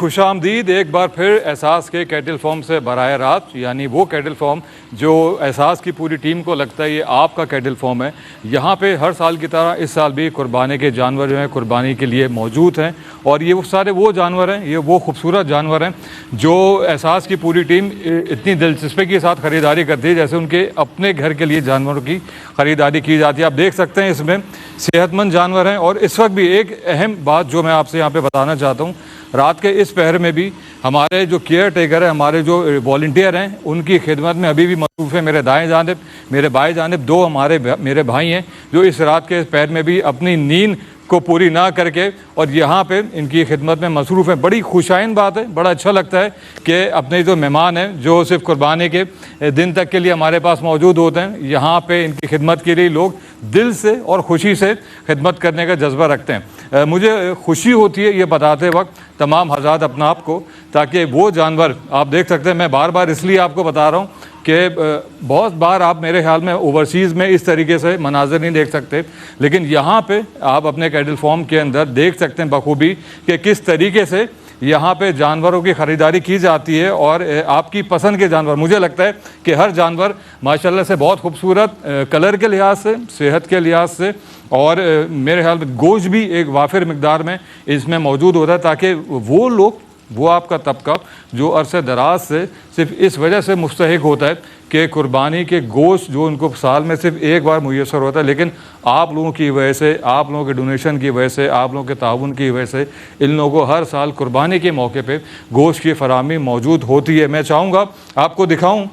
खुशामदीद एक बार फिर एहसास के कैटल फार्म से बराह रास्त, यानी वो कैटल फार्म जो एहसास की पूरी टीम को लगता है ये आपका कैटल फार्म है। यहाँ पे हर साल की तरह इस साल भी कुर्बानी के जानवर जो हैं कुर्बानी के लिए मौजूद हैं और ये वो सारे वो जानवर हैं, ये वो खूबसूरत जानवर हैं जो एहसास की पूरी टीम इतनी दिलचस्पी के साथ ख़रीदारी करती है जैसे उनके अपने घर के लिए जानवरों की ख़रीदारी की जाती है। आप देख सकते हैं इसमें सेहतमंद जानवर हैं। और इस वक्त भी एक अहम बात जो मैं आपसे यहाँ पे बताना चाहता हूँ, रात के इस पहर में भी हमारे जो केयर टेकर हैं, हमारे जो वॉलंटियर हैं, उनकी खिदमत में अभी भी मसरूफ़ है। मेरे दाएं जानिब, मेरे बाएं जानिब दो मेरे भाई हैं जो इस रात के पहर में भी अपनी नींद को पूरी ना करके और यहाँ पे इनकी खिदमत में मसरूफ़ है। बड़ी खुशाइन बात है, बड़ा अच्छा लगता है कि अपने जो मेहमान हैं जो सिर्फ कुर्बानी के दिन तक के लिए हमारे पास मौजूद होते हैं, यहाँ पे इनकी खिदमत के लिए लोग दिल से और ख़ुशी से खिदमत करने का जज्बा रखते हैं। मुझे खुशी होती है ये बताते वक्त तमाम हज़रात अपना आप को, ताकि वो जानवर आप देख सकते हैं। मैं बार बार इसलिए आपको बता रहा हूँ कि बहुत बार आप मेरे ख्याल में ओवरसीज़ में इस तरीके से मनाज़र नहीं देख सकते, लेकिन यहाँ पे आप अपने कैटल फार्म के अंदर देख सकते हैं बखूबी कि किस तरीके से यहाँ पे जानवरों की ख़रीदारी की जाती है और आपकी पसंद के जानवर। मुझे लगता है कि हर जानवर माशाल्लाह से बहुत खूबसूरत, कलर के लिहाज से, सेहत के लिहाज से और मेरे ख्याल में गोश्त भी एक वाफिर मिकदार में इसमें मौजूद होता है, ताकि वो लोग, वो आपका तबका जो अरसे दराज से सिर्फ इस वजह से मुस्तहिक होता है कि कुर्बानी के गोश्त जो उनको साल में सिर्फ एक बार मुयसर होता है, लेकिन आप लोगों की वजह से, आप लोगों के डोनेशन की वजह से, आप लोगों के ताउन की वजह से इन लोगों को हर साल कुर्बानी के मौके पे गोश्त की फराहमी मौजूद होती है। मैं चाहूँगा आपको दिखाऊँ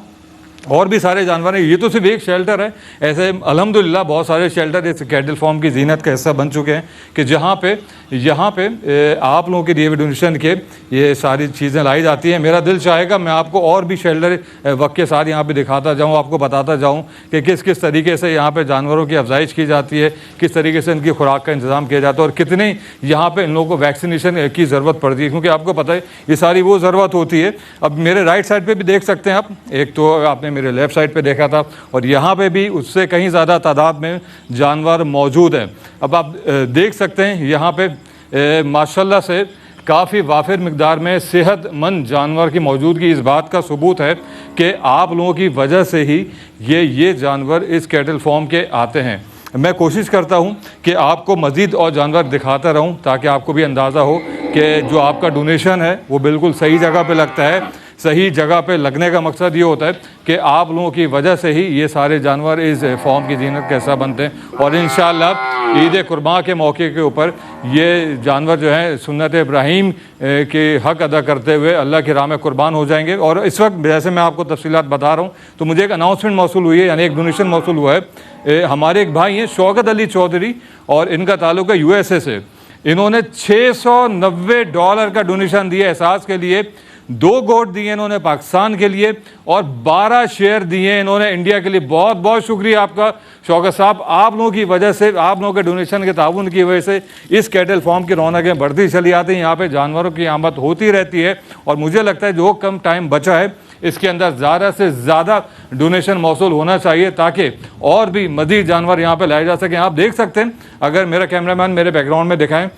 और भी सारे जानवर हैं। ये तो सिर्फ एक शेल्टर है, ऐसे अल्हम्दुलिल्लाह बहुत सारे शेल्टर इस कैटल फार्म की जीनत का हिस्सा बन चुके हैं कि जहाँ पे यहाँ पे आप लोगों के दिए डोनेशन के ये सारी चीज़ें लाई जाती हैं। मेरा दिल चाहेगा मैं आपको और भी शेल्टर वक्त के साथ यहाँ पे दिखाता जाऊँ, आपको बताता जाऊँ कि किस किस तरीके से यहाँ पे जानवरों की अफजाइश की जाती है, किस तरीके से इनकी खुराक का इंतज़ाम किया जाता है और कितनी यहाँ पर इन लोगों को वैक्सीनेशन की ज़रूरत पड़ती है, क्योंकि आपको पता है ये सारी वो ज़रूरत होती है। अब मेरे राइट साइड पर भी देख सकते हैं आप, एक तो आपने मेरे लेफ़्ट साइड पे देखा था और यहाँ पे भी उससे कहीं ज़्यादा तादाद में जानवर मौजूद हैं। अब आप देख सकते हैं यहाँ पे माशाल्लाह से काफ़ी वाफिर मिकदार में सेहतमंद जानवर की मौजूदगी इस बात का सबूत है कि आप लोगों की वजह से ही ये जानवर इस कैटल फार्म के आते हैं। मैं कोशिश करता हूँ कि आपको मज़ीद और जानवर दिखाता रहूँ ताकि आपको भी अंदाज़ा हो कि जो आपका डोनेशन है वो बिल्कुल सही जगह पे लगता है। सही जगह पे लगने का मकसद ये होता है कि आप लोगों की वजह से ही ये सारे जानवर इस फार्म की जीनत का हिस्सा बनते हैं और इंशाअल्लाह ईद कुर्बान के मौके के ऊपर ये जानवर जो हैं सुन्नत इब्राहीम के हक़ अदा करते हुए अल्लाह की राह में कुर्बान हो जाएंगे। और इस वक्त जैसे मैं आपको तफसीलात बता रहा हूँ तो मुझे एक अनाउंसमेंट मौसूल हुई है, यानी एक डोनेशन मौसूल हुआ है। हमारे एक भाई हैं शौकत अली चौधरी और इनका ताल्लुक है USA से। इन्होंने $690 का डोनेशन दिया एहसास के लिए, 2 गोट दिए इन्होंने पाकिस्तान के लिए और 12 शेयर दिए इन्होंने इंडिया के लिए। बहुत बहुत शुक्रिया आपका शौकत साहब, आप लोगों की वजह से, आप लोगों के डोनेशन के ताउन की वजह से इस कैटल फार्म की रौनकें बढ़ती चली आती हैं। यहाँ पे जानवरों की आमद होती रहती है और मुझे लगता है जो कम टाइम बचा है इसके अंदर ज़्यादा से ज़्यादा डोनेशन मौसूल होना चाहिए ताकि और भी मज़ीद जानवर यहाँ पे लाए जा सकें। आप देख सकते हैं, अगर मेरा कैमरामैन मेरे बैकग्राउंड में दिखाएं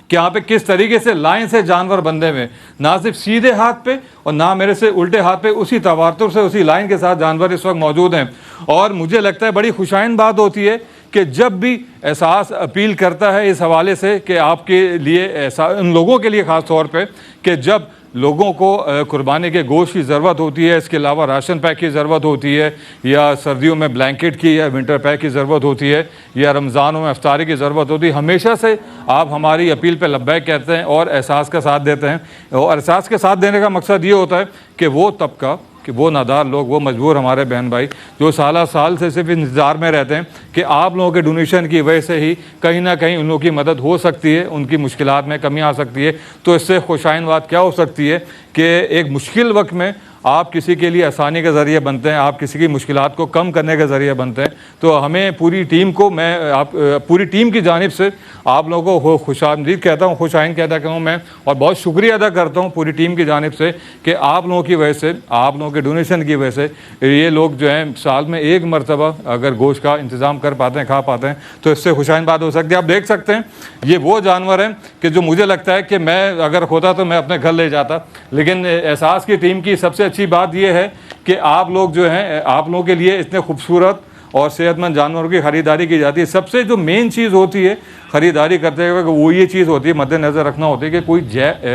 कि यहाँ पे किस तरीके से लाइन से जानवर बंधे हुए, ना सिर्फ सीधे हाथ पे और ना मेरे से उल्टे हाथ पे, उसी तवातुर से उसी लाइन के साथ जानवर इस वक्त मौजूद हैं। और मुझे लगता है बड़ी खुशाइन बात होती है कि जब भी एहसास अपील करता है इस हवाले से कि आपके लिए उन लोगों के लिए ख़ास तौर पे कि जब लोगों को कुर्बानी के गोश्त की ज़रूरत होती है, इसके अलावा राशन पैक की ज़रूरत होती है, या सर्दियों में ब्लैंकेट की या विंटर पैक की ज़रूरत होती है, या रमज़ानों में अफ्तारी की ज़रूरत होती है, हमेशा से आप हमारी अपील पे लब्बैक कहते हैं और एहसास का साथ देते हैं। और एहसास के साथ देने का मकसद ये होता है कि वो तबका, कि वो नादार लोग, वो मजबूर हमारे बहन भाई जो साल से सिर्फ इंतज़ार में रहते हैं कि आप लोगों के डोनेशन की वजह से ही कहीं ना कहीं उन लोगों की मदद हो सकती है, उनकी मुश्किलात में कमी आ सकती है। तो इससे खुशाइन बात क्या हो सकती है कि एक मुश्किल वक्त में आप किसी के लिए आसानी का ज़रिया बनते हैं, आप किसी की मुश्किलात को कम करने का ज़रिया बनते हैं। तो हमें पूरी टीम को, मैं आप पूरी टीम की जानिब से आप लोगों को खुशामदीद कहता हूँ, खुश आइन कहता हूँ मैं, और बहुत शुक्रिया अदा करता हूँ पूरी टीम की जानिब से कि आप लोगों की वजह से, आप लोगों के डोनेशन की वजह से ये लोग जो हैं साल में एक मरतबा अगर गोश्त का इंतज़ाम कर पाते हैं, खा पाते हैं, तो इससे खुशाइन बात हो सकती है। आप देख सकते हैं ये वो जानवर हैं कि जो मुझे लगता है कि मैं अगर होता तो मैं अपने घर ले जाता, लेकिन एहसास की टीम की सबसे अच्छी बात यह है कि आप लोग जो हैं, आप लोगों के लिए इतने खूबसूरत और सेहतमंद जानवरों की ख़रीदारी की जाती है। सबसे जो मेन चीज़ होती है ख़रीदारी करते हुए वो ये चीज़ होती है, मद्देनज़र रखना होता है कि कोई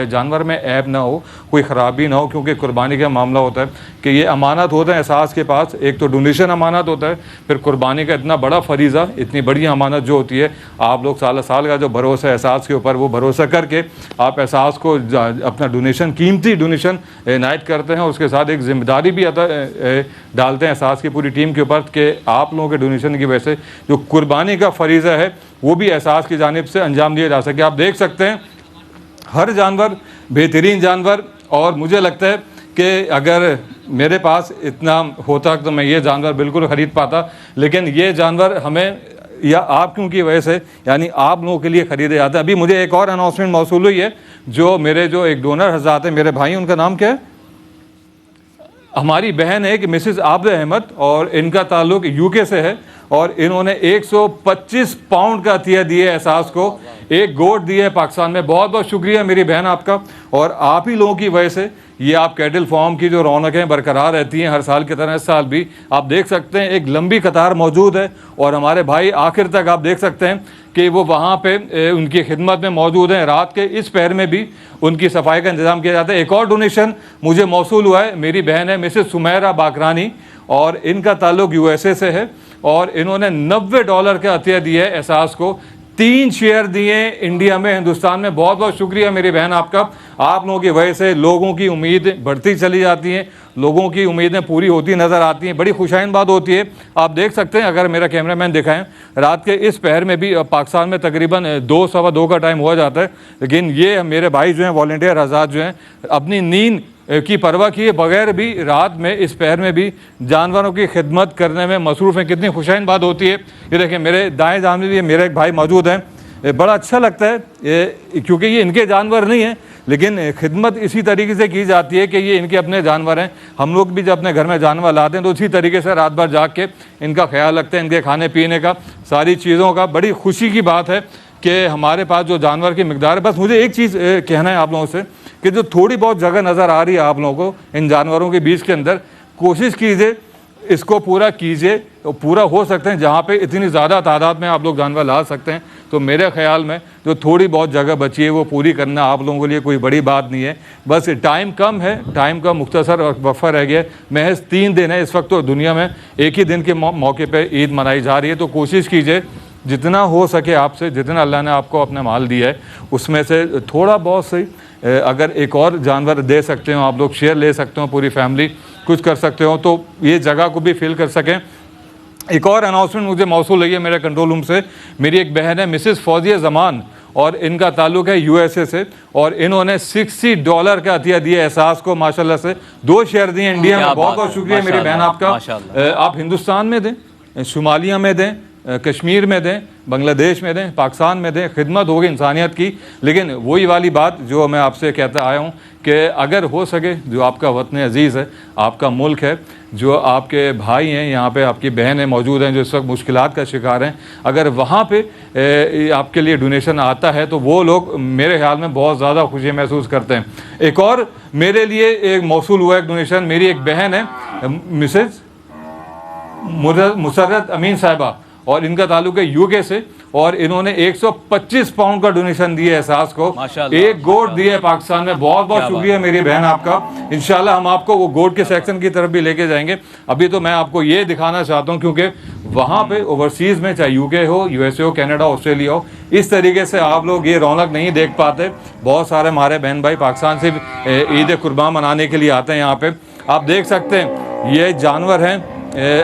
जानवर में ऐब ना हो, कोई ख़राबी ना हो, क्योंकि कुर्बानी का मामला होता है कि ये अमानत होता है एहसास के पास। एक तो डोनेशन अमानत होता है, फिर कुर्बानी का इतना बड़ा फरीज़ा, इतनी बड़ी अमानत जो होती है, आप लोग साल साल का जो भरोसा है एहसास के ऊपर, वो भरोसा करके आप एहसास को अपना डोनेशन, कीमती डोनेशन इनायत करते हैं। उसके साथ एक ज़िम्मेदारी भी डालते हैं एहसास की पूरी टीम के ऊपर कि आप लोगों के डोनेशन की वजह से जो कुर्बानी का फरीज़ा है वो भी एहसास की जानिब से अंजाम दिया जा सके। आप देख सकते हैं हर जानवर बेहतरीन जानवर, और मुझे लगता है कि अगर मेरे पास इतना होता तो मैं ये जानवर बिल्कुल ख़रीद पाता, लेकिन ये जानवर हमें या आप क्यों की वजह से, यानी आप लोगों के लिए ख़रीदे जाते हैं। अभी मुझे एक और अनाउंसमेंट मौसूल हुई है, जो मेरे जो एक डोनर हज़रात हैं, मेरे भाई, उनका नाम क्या है, हमारी बहन है कि मिसेस आबिद अहमद, और इनका ताल्लुक यूके से है, और इन्होंने 125 पाउंड का अतिया दिए एहसास को, एक गोट दिए है पाकिस्तान में। बहुत बहुत शुक्रिया मेरी बहन आपका, और आप ही लोगों की वजह से ये आप कैटल फार्म की जो रौनकें बरकरार रहती हैं हर साल की तरह इस साल भी। आप देख सकते हैं एक लंबी कतार मौजूद है, और हमारे भाई आखिर तक आप देख सकते हैं कि वो वहाँ पे उनकी खिदमत में मौजूद हैं। रात के इस पहर में भी उनकी सफाई का इंतज़ाम किया जाता है। एक और डोनेशन मुझे मौसूल हुआ है, मेरी बहन है मिसेस सुमेरा बाकरानी, और इनका ताल्लुक यूएसए से है, और इन्होंने $90 का अतिया दिया है एहसास को। 3 शेयर दिए इंडिया में, हिंदुस्तान में। बहुत बहुत शुक्रिया मेरी बहन आपका। आप लोगों की वजह से लोगों की उम्मीद बढ़ती चली जाती हैं, लोगों की उम्मीदें पूरी होती नज़र आती हैं, बड़ी खुशाइन बात होती है। आप देख सकते हैं, अगर मेरा कैमरामैन दिखाएं, रात के इस पहर में भी पाकिस्तान में तकरीबन 2 सवा 2 का टाइम हुआ जाता है, लेकिन ये मेरे भाई जो हैं वॉलंटियर आज़ाद जो हैं अपनी नींद की परवाह किए बगैर भी रात में इस पहर में भी जानवरों की खिदमत करने में मसरूफ़ हैं। कितनी खुशाइन बात होती है। ये देखें मेरे दाएं जानिब भी मेरे एक भाई मौजूद हैं, बड़ा अच्छा लगता है क्योंकि ये इनके जानवर नहीं हैं, लेकिन खिदमत इसी तरीके से की जाती है कि ये इनके अपने जानवर हैं। हम लोग भी जब अपने घर में जानवर लाते हैं तो उसी तरीके से रात भर जाग के इनका ख्याल रखते हैं, इनके खाने पीने का, सारी चीज़ों का। बड़ी खुशी की बात है कि हमारे पास जो जानवर की मिकदार है। बस मुझे एक चीज़ कहना है आप लोगों से कि जो थोड़ी बहुत जगह नज़र आ रही है आप लोगों को इन जानवरों के बीच के अंदर, कोशिश कीजिए इसको पूरा कीजिए, तो पूरा हो सकते हैं जहाँ पे इतनी ज़्यादा तादाद में आप लोग जानवर ला सकते हैं। तो मेरे ख्याल में जो थोड़ी बहुत जगह बची है वो पूरी करना आप लोगों के लिए कोई बड़ी बात नहीं है। बस टाइम कम है, टाइम का मुख्तसर वक्फा रह गया। महज 3 दिन है इस वक्त, तो दुनिया में एक ही दिन के मौके पर ईद मनाई जा रही है। तो कोशिश कीजिए जितना हो सके आपसे, जितना अल्लाह ने आपको अपना माल दिया है उसमें से थोड़ा बहुत सही अगर एक और जानवर दे सकते हो आप लोग, शेयर ले सकते हो, पूरी फैमिली कुछ कर सकते हो, तो ये जगह को भी फिल कर सकें। एक और अनाउंसमेंट मुझे मौसूल हुई है मेरे कंट्रोल रूम से। मेरी एक बहन है मिसेस फौजिया जमान, और इनका ताल्लुक है यूएसए से, और इन्होंने $60 का अतिया दिया एहसास को माशाल्लाह से। 2 शेयर दिए इंडिया में। बहुत बहुत शुक्रिया मेरी बहन आपका। आप हिंदुस्तान में दें, शुमालिया में दें, कश्मीर में दें, बांग्लादेश में दें, पाकिस्तान में दें, खिदमत होगी इंसानियत की। लेकिन वही वाली बात जो मैं आपसे कहता आया हूँ कि अगर हो सके, जो आपका वतन अज़ीज़ है, आपका मुल्क है, जो आपके भाई हैं यहाँ पे, आपकी बहनें मौजूद हैं जो इस वक्त मुश्किलात का शिकार हैं, अगर वहाँ पे आपके लिए डोनेशन आता है तो वो लोग मेरे ख्याल में बहुत ज़्यादा खुशी महसूस करते हैं। एक और मेरे लिए एक मौसूल हुआ एक डोनेशन, मेरी एक बहन है मिसेस मुसर्रत अमीन साहिबा, और इनका ताल्लुक है यूके से, और इन्होंने 125 पाउंड का डोनेशन दिया एहसास को। एक गोट दिया पाकिस्तान में। बहुत बहुत शुक्रिया मेरी बहन आपका। इंशाल्लाह हम आपको वो गोट के सेक्शन की तरफ भी लेके जाएंगे। अभी तो मैं आपको ये दिखाना चाहता हूँ क्योंकि वहाँ पे ओवरसीज़ में, चाहे यूके हो, यूएसए हो, कनाडा, ऑस्ट्रेलिया हो, इस तरीके से आप लोग ये रौनक नहीं देख पाते। बहुत सारे हमारे बहन भाई पाकिस्तान से ईद कुर्बान मनाने के लिए आते हैं यहाँ पे। आप देख सकते हैं ये जानवर हैं,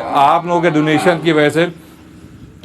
आप लोगों के डोनेशन की वजह से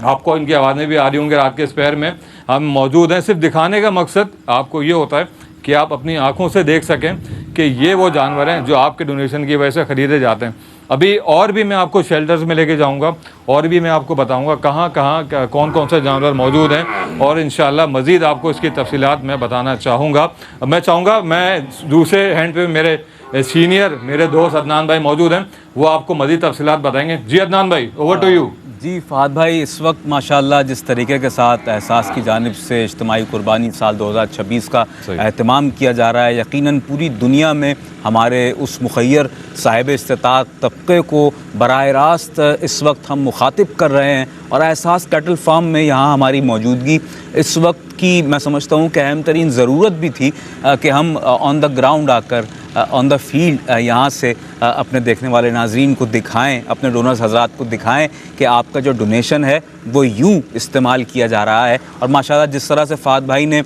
आपको इनकी आवाज़ें भी आ रही होंगी रात के इस पहर में। हम मौजूद हैं, सिर्फ दिखाने का मकसद आपको ये होता है कि आप अपनी आंखों से देख सकें कि ये वो जानवर हैं जो आपके डोनेशन की वजह से ख़रीदे जाते हैं। अभी और भी मैं आपको शेल्टर्स में लेके जाऊंगा और भी मैं आपको बताऊंगा कहाँ कौन कौन से जानवर मौजूद हैं, और इंशाल्लाह मज़ीद आपको इसकी तफसीलात मैं बताना चाहूँगा। मैं दूसरे हैंड पे मेरे सीनियर मेरे दोस्त अदनान भाई मौजूद हैं, वो आपको मज़ीद तफसीलात बताएंगे। जी अदनान भाई, ओवर टू यू। जी फ़हद भाई, इस वक्त माशाल्लाह जिस तरीके के साथ एहसास की जानिब से इज्तिमाई कुर्बानी साल 2026 का एहतमाम किया जा रहा है, यकीनन पूरी दुनिया में हमारे उस मुखय्यर साहिब इस्तिताअत तबके को बराह रास्त इस वक्त हम मुखातिब कर रहे हैं। और एहसास कैटल फार्म में यहाँ हमारी मौजूदगी इस वक्त की मैं समझता हूँ कि अहम तरीन ज़रूरत भी थी कि हम ऑन द ग्राउंड आकर ऑन द फील्ड यहाँ से अपने देखने वाले नाजरीन को दिखाएं, अपने डोनर्स हजरात को दिखाएं कि आपका जो डोनेशन है वो यूँ इस्तेमाल किया जा रहा है। और माशाल्लाह जिस तरह से फ़हद भाई ने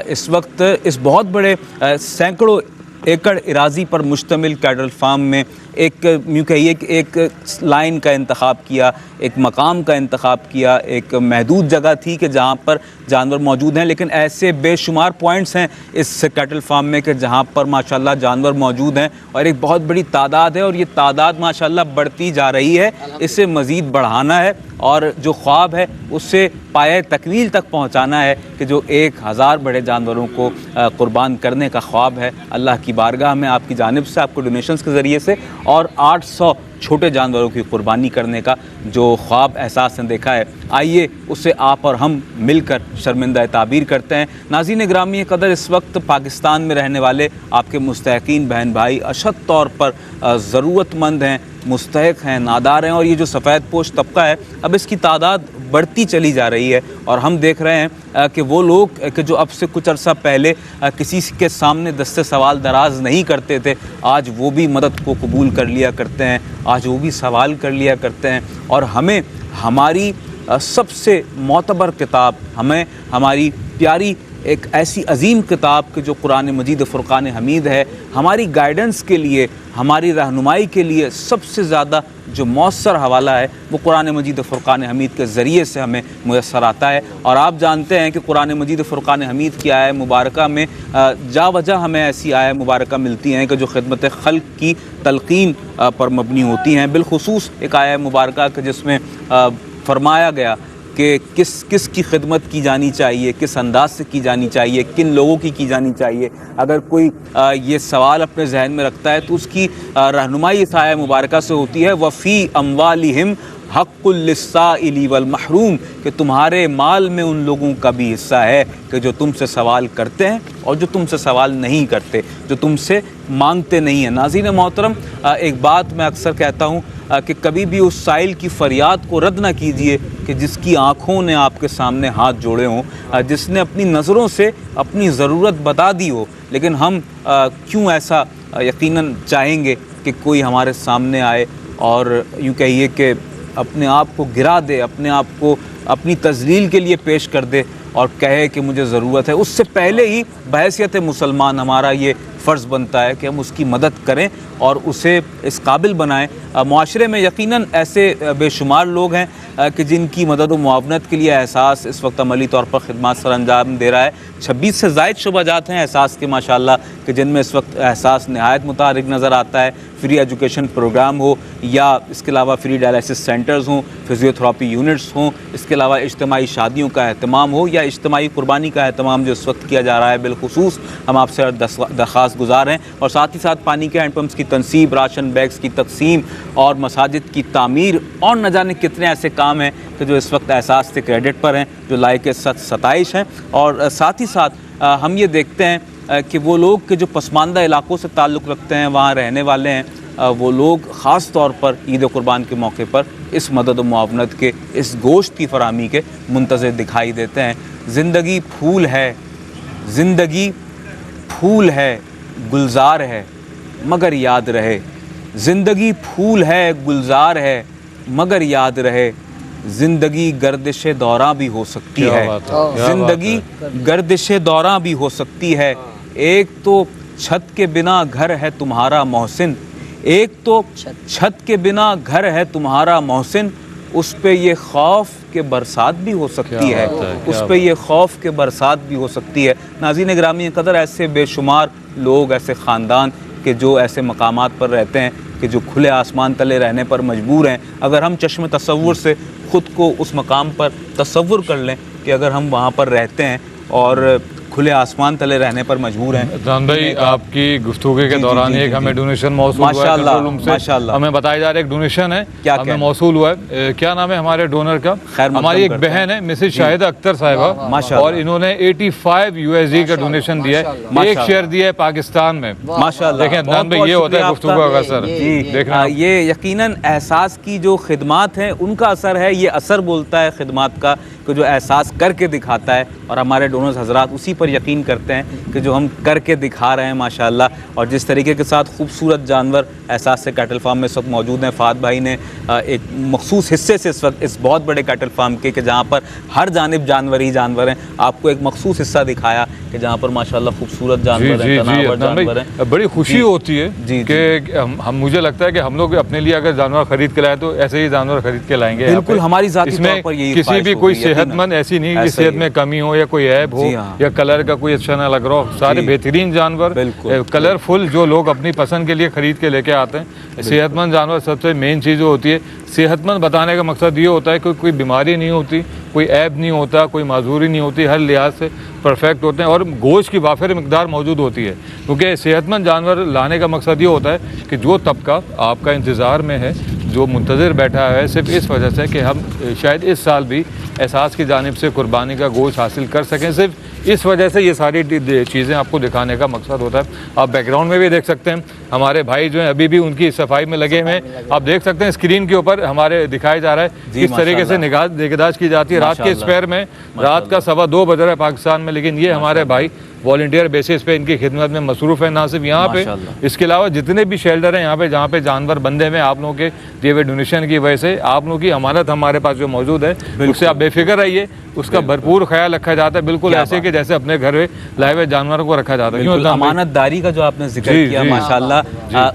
इस वक्त इस बहुत बड़े सैकड़ों एकड़ इराज़ी पर मुश्तमिल कैटल फार्म में एक यूँ कहिए कि एक लाइन का इंतखाब किया, एक मकाम का इंतखाब किया, एक महदूद जगह थी कि जहाँ पर जानवर मौजूद हैं, लेकिन ऐसे बेशुमार पॉइंट्स हैं इस कैटल फार्म में कि जहाँ पर माशाल्लाह जानवर मौजूद हैं और एक बहुत बड़ी तादाद है, और ये तादाद माशाल्लाह बढ़ती जा रही है। इसे मज़ीद बढ़ाना है और जो ख्वाब है उससे पाए तकमील तक पहुँचाना है कि जो 1000 बड़े जानवरों को कुर्बान करने का ख्वाब है अल्लाह की बारगाह में आपकी जानिब से, आपको डोनेशंस के ज़रिए से, और 800 छोटे जानवरों की कुर्बानी करने का जो ख्वाब एहसास ने देखा है, आइए उससे आप और हम मिलकर शर्मिंदा ताबीर करते हैं। नाज़रीन ग्रामी कदर, इस वक्त पाकिस्तान में रहने वाले आपके मुस्तहिकीन बहन भाई अशद तौर पर ज़रूरतमंद हैं, मुस्तहिक हैं, नादार हैं, और ये जो सफ़ेद पोश तबका है अब इसकी तादाद बढ़ती चली जा रही है। और हम देख रहे हैं कि वो लोग कि जो अब से कुछ अर्सा पहले किसी के सामने दस्ते सवाल दराज नहीं करते थे, आज वो भी मदद को कबूल कर लिया करते हैं, आज वो भी सवाल कर लिया करते हैं। और हमें हमारी सबसे मोतबर किताब, हमें हमारी प्यारी एक ऐसी अजीम किताब कि जो कुरान मजीद फ़ुरक़ान हमीद है, हमारी गाइडेंस के लिए, हमारी रहनुमाई के लिए सबसे ज़्यादा जो मौसर हवाला है वो कुरान मजीद फ़ुरक़ान हमीद के ज़रिए से हमें मुयस्सर आता है। और आप जानते हैं कि कुरान मजीद फ़ुरक़ान हमीद की आया मुबारका में जा वजह हमें ऐसी आया मुबारका मिलती हैं कि जो खिदमत खल्क़ की तलक़ीन पर मबनी होती हैं। बिलखुसूस एक आया मुबारका कि जिसमें फ़रमाया गया कि किस की खिदमत की जानी चाहिए, किस अंदाज से की जानी चाहिए, किन लोगों की जानी चाहिए। अगर कोई ये सवाल अपने जहन में रखता है तो उसकी रहनुमाई इस आया मुबारका से होती है, वफ़ी अम्वालिहिम हक़्क़ुल लिस्साइली वल महरूम, कि तुम्हारे माल में उन लोगों का भी हिस्सा है कि जो तुमसे सवाल करते हैं और जो तुमसे सवाल नहीं करते, जो तुमसे मांगते नहीं हैं। नाज़रीन मोहतरम, एक बात मैं अक्सर कहता हूँ कि कभी भी उस साइल की फ़रियाद को रद्द ना कीजिए कि जिसकी आँखों ने आपके सामने हाथ जोड़े हों, जिसने अपनी नज़रों से अपनी ज़रूरत बता दी हो। लेकिन हम क्यों ऐसा यकीनन चाहेंगे कि कोई हमारे सामने आए और यूँ कहिए कि अपने आप को गिरा दे, अपने आप को अपनी तज़लील के लिए पेश कर दे और कहे कि मुझे ज़रूरत है। उससे पहले ही बहैसियत मुसलमान हमारा ये फ़र्ज़ बनता है कि हम उसकी मदद करें और उसे इस काबिल बनाएं। मुआशरे में यकीनन ऐसे बेशुमार लोग हैं कि जिनकी मदद व मुआवनत के लिए एहसास इस वक्त अमली तौर पर खिदमत सर अंजाम दे रहा है। 26 से ज़ायद शुबाजात हैं एहसास के माशाल्लाह कि जिनमें इस वक्त एहसास नहायत मुतारिक नज़र आता है। फ्री एजुकेशन प्रोग्राम हो या इसके अलावा फ्री डायलिसिस सेंटर्स हों, फिजियोथेरेपी यूनिट्स हों, इसके अलावा इज्तिमाई शादियों का अहतमाम हो या इज्तिमाई कुर्बानी का अहतमाम जो इस वक्त किया जा रहा है। बिलखुसूस हम आपसे दरख्वास्त गुजार हैं। और साथ ही साथ पानी के हैंडपम्प्स की तनसीब, राशन बैग्स की तकसीम और मसाजिद की तामीर और न जाने कितने ऐसे काम हैं कि जो इस वक्त एहसास से क्रेडिट पर हैं, जो लायक सताइश हैं। और साथ ही साथ हम ये देखते हैं कि वो लोग के जो पसमानदा इलाकों से ताल्लुक़ रखते हैं, वहाँ रहने वाले हैं, वो लोग ख़ास तौर पर ईद कुर्बान के मौके पर इस मदद व मुआवनत के, इस गोश्त की फराहमी के मुंतज़िर दिखाई देते हैं। ज़िंदगी फूल है, ज़िंदगी फूल है, गुलजार है, मगर याद रहे। ज़िंदगी फूल है, गुलजार है, मगर याद रहे। ज़िंदगी गर्दिश दौरां भी हो सकती है, ज़िंदगी गर्दिश दौरां भी हो सकती है। एक तो छत के बिना घर है तुम्हारा मोहसिन, एक तो छत के बिना घर है तुम्हारा मोहसिन, उस पे ये खौफ के बरसात भी हो सकती है, उस पे ये खौफ के बरसात भी हो सकती है। नाज़रीन गिरामी क़दर, ऐसे बेशुमार लोग, ऐसे ख़ानदान के जो ऐसे मकामात पर रहते हैं कि जो खुले आसमान तले रहने पर मजबूर हैं। अगर हम चश्म तसव्वुर से ख़ुद को उस मकाम पर तसव्वुर कर लें कि अगर हम वहाँ पर रहते हैं और खुले आसमान तले रहने पर मजबूर हैं। जान भाई, आपकी गुफ्तगू के दौरान एक हमें डोनेशन मौसूल हुआ है कंट्रोल रूम से। माशाल्लाह, हमें बताया जा रहा है एक डोनेशन है, क्या हमें मौसूल हुआ है। क्या नाम है हमारे डोनर का? हमारी एक बहन है मिसेज शाहिदा अख्तर साहिबा, और इन्होंने 85 USD का डोनेशन दिया है, एक शेयर दिया है पाकिस्तान में। माशाल्लाह, देखें जान भाई, ये होता है गुफ्तगू का असर। देखना ये यकीनन एहसास की जो खिदमात हैं उनका असर है। ये असर बोलता है खिदमात का, कि जो एहसास करके दिखाता है, और हमारे डोनर्स हजरात उसी पर यकीन करते हैं कि जो हम करके दिखा रहे हैं माशाल्लाह। और जिस तरीके के साथ खूबसूरत जानवर एहसास से कैटल फार्म में इस वक्त मौजूद हैं। फ़ाद भाई ने एक मखसूस हिस्से से इस वक्त इस बहुत बड़े कैटल फार्म के, कि जहाँ पर हर जानिब जानवर ही जानवर हैं, आपको एक मखसूस हिस्सा दिखाया कि जहाँ पर माशाल्लाह खूबसूरत जानवर हैं, तनावर जानवर हैं। बड़ी खुशी होती है कि हम मुझे लगता है कि हम लोग अपने लिए अगर जानवर खरीद के लाएं तो ऐसे ही जानवर खरीद के लाएंगे। बिल्कुल, हमारी ज़ाती तौर पर यही किसी भी कोई सेहतमंद ऐसी नहीं कि सेहत में कमी हो या कोई ऐब हो या कलर का कोई अच्छा ना लग रहा हो। सारे बेहतरीन जानवर, कलरफुल, जो लोग अपनी पसंद के लिए खरीद के लेके आते हैं। सेहतमंद जानवर सबसे मेन चीज़ होती है। सेहतमंद बताने का मकसद ये होता है कि कोई बीमारी नहीं होती, कोई ऐब नहीं होता, कोई माजूरी नहीं होती, हर लिहाज से परफेक्ट होते हैं और गोश्त की वाफिर मिकदार मौजूद होती है। क्योंकि सेहतमंद जानवर लाने का मकसद ये होता है कि जो तबका आपका इंतज़ार में है, जो मुंतज़िर बैठा है, सिर्फ इस वजह से कि हम शायद इस साल भी एहसास की जानिब से कुर्बानी का गोश्त हासिल कर सकें, सिर्फ इस वजह से ये सारी चीज़ें आपको दिखाने का मकसद होता है। आप बैकग्राउंड में भी देख सकते हैं हमारे भाई जो हैं अभी भी उनकी सफाई में लगे हुए हैं। आप देख सकते हैं स्क्रीन के ऊपर हमारे दिखाया जा रहा है किस तरीके से निगहदाश्त की जाती है। रात के स्पेयर में, रात का 2:15 बज रहा है पाकिस्तान में, लेकिन ये हमारे भाई वॉलंटियर बेसिस पे इनकी खिदमत में मसरूफ़ है। ना सिर्फ यहाँ पे, इसके अलावा जितने भी शेल्टर हैं यहाँ पे, जहाँ पे जानवर बंदे में आप लोगों के दिए हुए डोनेशन की वजह से आप लोगों की अमानत हमारे पास जो मौजूद है, उससे आप बेफिक्र रहिए, उसका भरपूर ख्याल रखा जाता है, बिल्कुल ऐसे कि जैसे अपने घर में लाए हुए जानवरों को रखा जाता है। अमानतदारी का जो आपने जिक्र किया माशाल्लाह,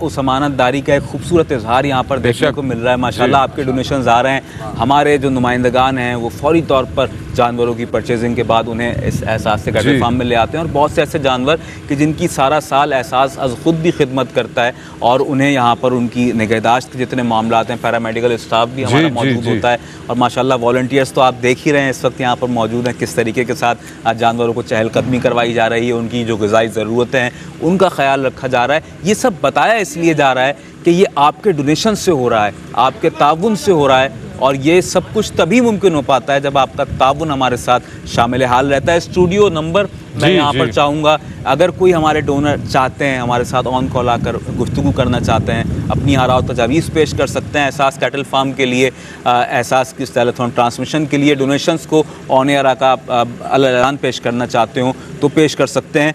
उस अमानतदारी का एक खूबसूरत इजहार यहाँ पर देखने को मिल रहा है माशाल्लाह। आपके डोनेशंस आ रहे हैं, हमारे जो नुमाइंदगान हैं वो फौरी तौर पर जानवरों की परचेजिंग के बाद उन्हें इस एहसास से कैटल फार्म में ले आते हैं। और बहुत से ऐसे जानवर कि जिनकी सारा साल एहसास अज खुद भी खिदमत करता है और उन्हें यहाँ पर उनकी निगहदाश्त के जितने मामलात हैं, पैरामेडिकल स्टाफ भी हमारा मौजूद होता है। और माशाल्लाह वॉलंटियर्स तो आप देख ही रहे हैं इस वक्त यहाँ पर मौजूद हैं, किस तरीके के साथ जानवरों को चहलकदमी करवाई जा रही है, उनकी जो ग़िज़ाई ज़रूरतें हैं उनका ख्याल रखा जा रहा है। ये सब बताया इसलिए जा रहा है कि ये आपके डोनेशन से हो रहा है, आपके ताउन से हो रहा है, और ये सब कुछ तभी मुमकिन हो पाता है जब आपका ताउन हमारे साथ शामिल हाल रहता है। स्टूडियो नंबर मैं यहाँ पर चाहूँगा, अगर कोई हमारे डोनर चाहते हैं हमारे साथ ऑन कॉल आकर गुफ्तगू करना चाहते हैं, अपनी आराव तजावीज़ पेश कर सकते हैं एहसास कैटल फार्म के लिए, एहसास की टेलीथॉन ट्रांसमिशन के लिए, डोनेशंस को ऑन एयर का ऐलान पेश करना चाहते हो तो पेश कर सकते हैं,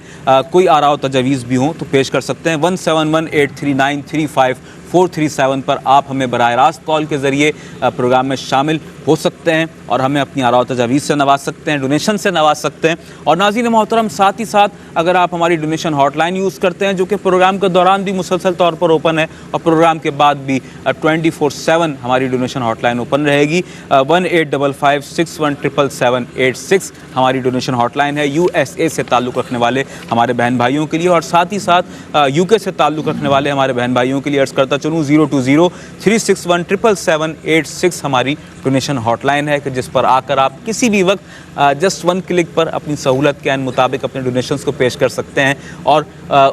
कोई आराव तजावीज़ भी हों तो पेश कर सकते हैं। 17183935 पर आप हमें बराह रास्त कॉल के ज़रिए प्रोग्राम में शामिल हो सकते हैं और हमें अपनी आराव तजावीज़ से नवाज सकते हैं, डोनेशन से नवाज सकते हैं। और नाज़रीन मोहतरम, साथ ही साथ अगर आप हमारी डोनेशन हॉटलाइन यूज़ करते हैं जो कि प्रोग्राम के दौरान भी मुसलसल तौर पर ओपन है और प्रोग्राम के बाद भी 24/7 हमारी डोनेशन हॉटलाइन ओपन रहेगी। 1855617786 हमारी डोनेशन हॉटलाइन है USA से ताल्लुक़ रखने वाले हमारे बहन भाइयों के लिए, और साथ ही साथ UK से ताल्लुक़ रखने वाले हमारे बहन भाइयों के लिए अर्ज़ करता चलूँ 02036177786 हमारी डोनेशन हॉटलाइन है कि जिस पर आकर आप किसी भी वक्त जस्ट 1 क्लिक पर अपनी सहूलत के मुताबिक अपने डोनेशंस को पेश कर सकते हैं और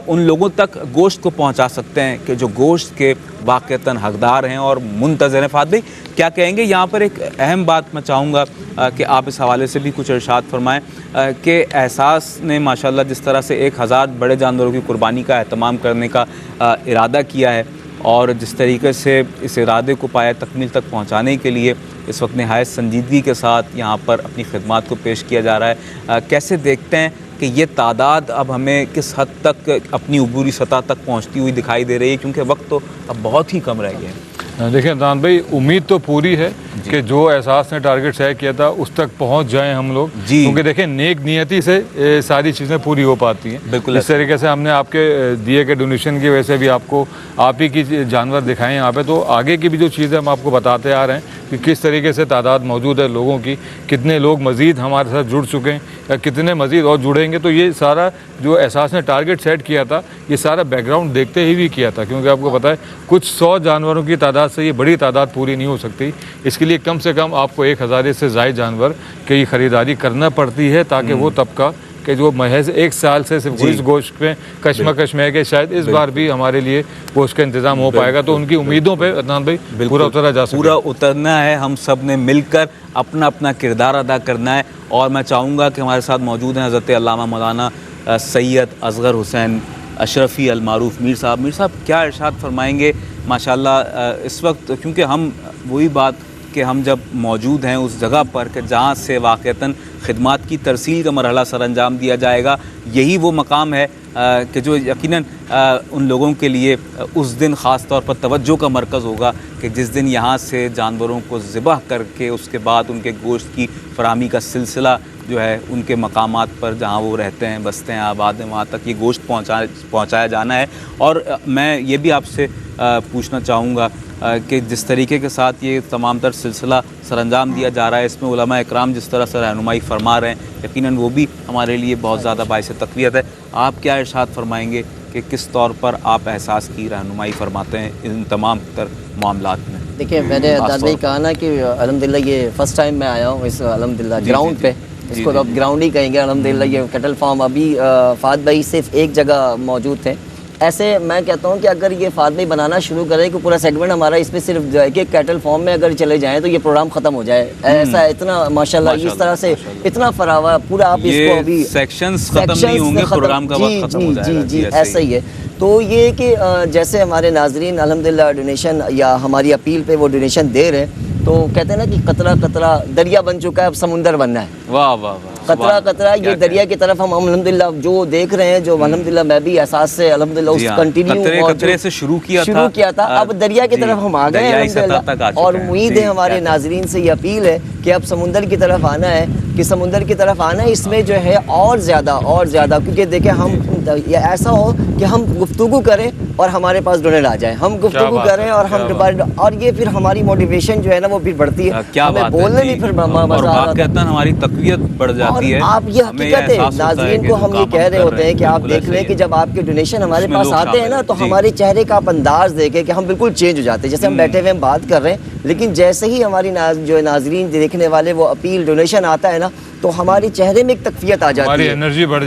उन लोगों तक गोश्त को पहुंचा सकते हैं कि जो गोश्त के वाक़तन हकदार हैं और मुंतज़िर हैं। फ़ाद भाई क्या कहेंगे? यहाँ पर एक अहम बात मैं चाहूँगा कि आप इस हवाले से भी कुछ इरशाद फरमाएँ कि एहसास ने माशाल्लाह जिस तरह से 1000 बड़े जानवरों की कुर्बानी का एहतमाम करने का इरादा किया है और जिस तरीके से इस इरादे को पाया तकमील तक पहुँचाने के लिए इस वक्त नहायत संजीदगी के साथ यहाँ पर अपनी खिदमात को पेश किया जा रहा है, कैसे देखते हैं कि ये तादाद अब हमें किस हद तक अपनी उबूरी सतह तक पहुँचती हुई दिखाई दे रही है, क्योंकि वक्त तो अब बहुत ही कम रह गया है। देखिए इमरान भाई, उम्मीद तो पूरी है कि जो एहसास ने टारगेट तय किया था उस तक पहुंच जाएं हम लोग, क्योंकि देखिए नेक नियति से सारी चीज़ें पूरी हो पाती हैं। बिल्कुल इस तरीके से हमने आपके दिए के डोनेशन की वजह से भी आपको आप ही की जानवर दिखाएं यहाँ पे, तो आगे की भी जो चीज़ें हम आपको बताते आ रहे हैं कि किस तरीके से तादाद मौजूद है लोगों की, कितने लोग मज़ीद हमारे साथ जुड़ चुके हैं या कितने मज़ीद और जुड़ेंगे। तो ये सारा जो एहसास ने टारगेट सेट किया था, ये सारा बैकग्राउंड देखते ही भी किया था, क्योंकि आपको पता है कुछ 100 जानवरों की तादाद से ये बड़ी तादाद पूरी नहीं हो सकती। इसके लिए कम से कम आपको 1000 से ज़ायद जानवर की ख़रीदारी करना पड़ती है, ताकि वो तबका कि जो महज 1 साल से सिर्फ इस गोश्त में कश्मकश में है कि शायद इस बार भी हमारे लिए गोश्त का इंतज़ाम हो पाएगा, तो उनकी उम्मीदों पे अदनान भाई पूरा उतरा जा सके। पूरा उतरना है, हम सब ने मिलकर अपना अपना किरदार अदा करना है। और मैं चाहूँगा कि हमारे साथ मौजूद हैं हज़रत अल्लामा मौलाना सैयद असगर हुसैन अशरफ़ी अल मारूफ मीर साहब। मीर साहब, क्या इरशाद फरमाएंगे? माशाल्लाह इस वक्त, क्योंकि हम वही बात कि हम जब मौजूद हैं उस जगह पर कि जहाँ से वाक़तन खिदमात की तरसील का मरहला सर अंजाम दिया जाएगा, यही वो मकाम है कि जो यकीनन उन लोगों के लिए उस दिन ख़ास तौर पर तवज्जो का मरकज़ होगा कि जिस दिन यहाँ से जानवरों को ज़िबह करके उसके बाद उनके गोश्त की फराहमी का सिलसिला जो है उनके मकामात पर जहाँ वो रहते हैं, बसते हैं, आबाद हैं, वहाँ तक ये गोश्त पहुँचाया जाना है। और मैं ये भी आपसे पूछना चाहूँगा कि जिस तरीके के साथ ये तमाम तर सिलसिला सरअंजाम दिया जा रहा है, इसमें उलमा इकराम जिस तरह से रहनुमाई फरमा रहे हैं, यकीनन वो भी हमारे लिए बहुत ज़्यादा बाइस तक़वियत है। आप क्या इरशाद फरमाएंगे कि किस तौर पर आप एहसास की रहनुमाई फरमाते हैं इन तमाम तर मामलात में? देखिए, मैंने दादी कहा ना कि अल्हम्दुलिल्लाह ये फ़र्स्ट टाइम मैं आया हूँ इस अल्हम्दुलिल्लाह ग्राउंड पे, इसको अब ग्राउंड ही कहेंगे अल्हम्दुलिल्लाह। ये कैटल फार्म अभी फ़ाद भाई सिर्फ एक जगह मौजूद थे। ऐसे मैं कहता हूँ कि अगर ये फ़ाद भाई बनाना शुरू करे कि पूरा सेगमेंट हमारा इसमें सिर्फ एक कैटल फार्म में अगर चले जाएँ तो ये प्रोग्राम ख़त्म हो जाए। ऐसा इतना माशाल्लाह इस तरह से इतना फरावा पूरा आप इसको अभी सेक्शंस ख़त्म नहीं होंगे, प्रोग्राम का वक्त ख़त्म हो जाएगा। जी, ऐसा ही है। तो ये कि जैसे हमारे नाजरीन अल्हम्दुलिल्लाह डोनेशन या हमारी अपील पे वो डोनेशन दे रहे हैं, तो कहते हैं ना कि कतरा कतरा दरिया बन चुका है, अब समुंदर बनना है। वाह वाह वाह, कतरा कतरा ये दरिया की तरफ हम अल्हम्दुलिल्लाह जो देख रहे हैं, जो अल्हम्दुलिल्लाह मैं भी एहसास से अल्हम्दुलिल्लाह उस कंटिन्यू कतरे से शुरू किया था, अब दरिया की तरफ हम आ गए हैं अल्हम्दुलिल्लाह। और उम्मीद है हमारे नाजरीन से ये अपील है कि अब समुंदर की तरफ आना है, कि समुंदर की तरफ आना है। इसमें जो है और ज़्यादा क्योंकि देखें हम ऐसा हो कि हम गुफ्तगू करें और हमारे पास डोनेट आ जाए, हम गुफ्तगू करें और हम और ये फिर हमारी मोटिवेशन जो है ना वो भी बढ़ती है। क्या हमें बोलने नहीं फिर हमारी तक़वियत बढ़ जाती है। आप ये हकीकत है, नाज़रीन को हम ये कह रहे होते हैं कि आप देख लें कि जब आपके डोनेशन हमारे पास आते हैं ना, तो हमारे चेहरे का आप अंदाज देखें कि हम बिल्कुल चेंज हो जाते हैं। जैसे हम बैठे हुए हम बात कर रहे हैं, लेकिन जैसे ही हमारी जो नाज़रीन देखने वाले वो अपील डोनेशन आता है ना, तो हमारे चेहरे में एक तकफियत आ जाती है, एनर्जी बढ़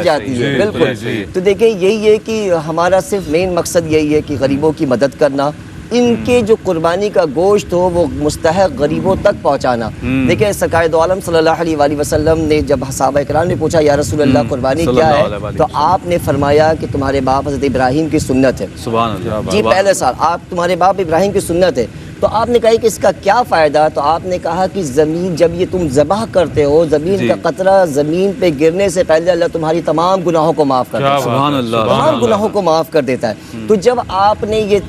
जाती है। बिल्कुल। तो देखिए, यही है कि हमारा सिर्फ मेन मकसद यही है कि गरीबों की मदद करना, इनके जो कुर्बानी का गोश्त हो वो मुस्तहक गरीबों तक पहुँचाना। देखिए, सरकार दो आलम सल्लल्लाहु अलैहि वसल्लम ने जब सहाबा इकराम ने पूछा या रसूल अल्लाह कुर्बानी क्या है, तो आपने फरमाया कि तुम्हारे बाप हज़रत इब्राहिम की सुन्नत है। सुभान अल्लाह। जी, पहले साल आप तुम्हारे बाप इब्राहिम की सुन्नत है। तो आपने कहा कि इसका क्या फ़ायदा? तो आपने कहा कि ज़मीन जब ये तुम ज़बह करते हो, ज़मीन का कतरा ज़मीन पे गिरने से पहले अल्लाह तुम्हारी तमाम गुनाहों को माफ़ कर देता है, तमाम गुनाहों को माफ़ कर देता है। तो जब आपने ये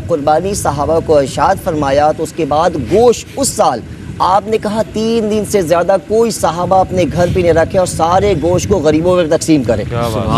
कुर्बानी सहाबा को इरशाद फरमाया, तो उसके बाद गोश्त उस साल आपने कहा 3 दिन से ज़्यादा कोई सहाबा अपने घर पे नहीं रखे और सारे गोश्त को गरीबों में तकसीम करे।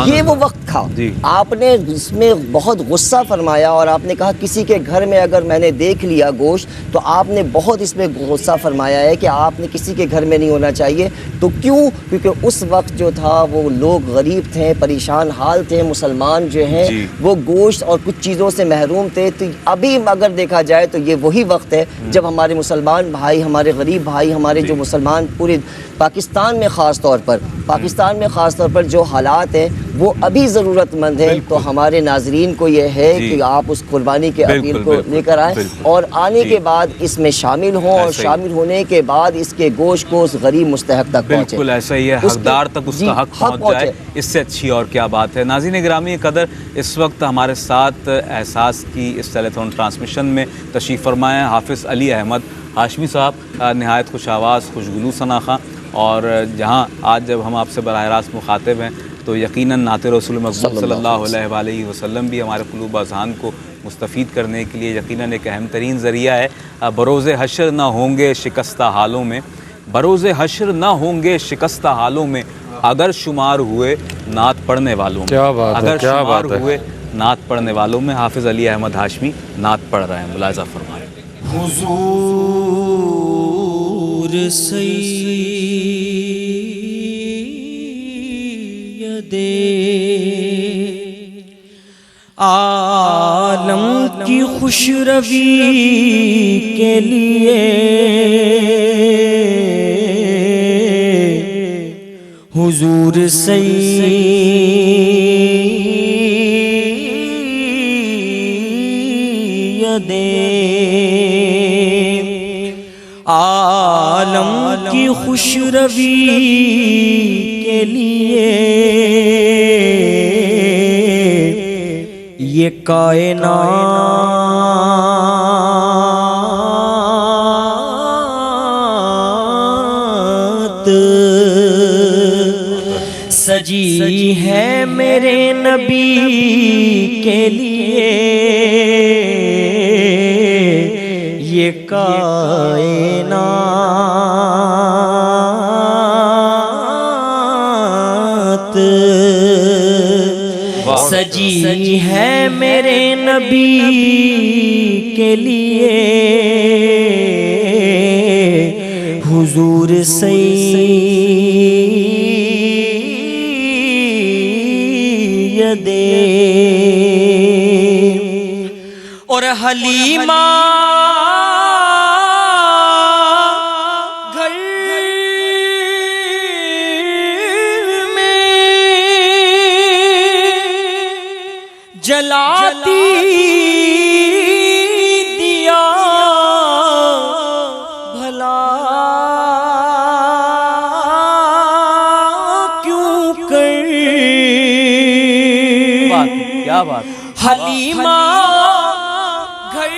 ये वो वक्त था। आपने इसमें बहुत गुस्सा फरमाया और आपने कहा किसी के घर में अगर मैंने देख लिया गोश्त, तो आपने बहुत इसमें गुस्सा फरमाया है कि आपने किसी के घर में नहीं होना चाहिए। तो क्यों? क्योंकि उस वक्त जो था वो लोग गरीब थे, परेशान हाल थे, मुसलमान जो हैं वो गोश्त और कुछ चीज़ों से महरूम थे। तो अभी अगर देखा जाए तो ये वही वक्त है जब हमारे मुसलमान भाई, हमारे गरीब भाई, हमारे जो मुसलमान पूरे पाकिस्तान में ख़ास तौर पर जो हालात हैं वो अभी ज़रूरतमंद है। तो हमारे नाजरीन को ये है कि आप उस कुर्बानी के अपील को लेकर आएँ और आने के बाद इसमें शामिल हों और शामिल होने के बाद इसके गोश्त को उस गरीब मुस्तहक तक पहुँचे। बिल्कुल ऐसा ही है, हकदार तक उसका हक पहुँच जाए, इससे अच्छी और क्या बात है। नाज़रीन गिरामी कदर, इस वक्त हमारे साथ एहसास की इस टेलीथॉन ट्रांसमिशन में तशरीफ़ फरमा है हाफिज़ अली अहमद हाशमी साहब, नहायत खुश आवाज़, खुशगुलू सनाखा। और जहाँ आज जब हम आपसे बराह रास्त मुखातिब हैं, तो यकीनन नाते रसूल मक़बूल सल्लल्लाहु अलैहि वसल्लम भी हमारे क़ुलूब अज़हान को मुस्तफ़ीद करने के लिए यकीनन एक अहम तरीन ज़रिया है। बरोज़े हश्र ना होंगे शिकस्ता हालों में, बरोज़े हश्र ना होंगे शिकस्ता हालों में, अगर शुमार हुए नात पढ़ने वालों में। अगर शुमार हुए नात पढ़ने वालों में। हाफिज़ अली अहमद हाशमी नात पढ़ रहे हैं, मुलाज़ा फरमाएं। हुजूर सैयदे आलम की खुशरवी के लिए हुजूर सैयदे आलम की खुशरवी के लिए ये कायनात सजी है मेरे नबी के लिए ये कायनात सजी है मेरे नबी के लिए हुजूर सैयदे और हलीमा घर में जलाती दिया भला क्यों कर बात क्या बात हलीमा घर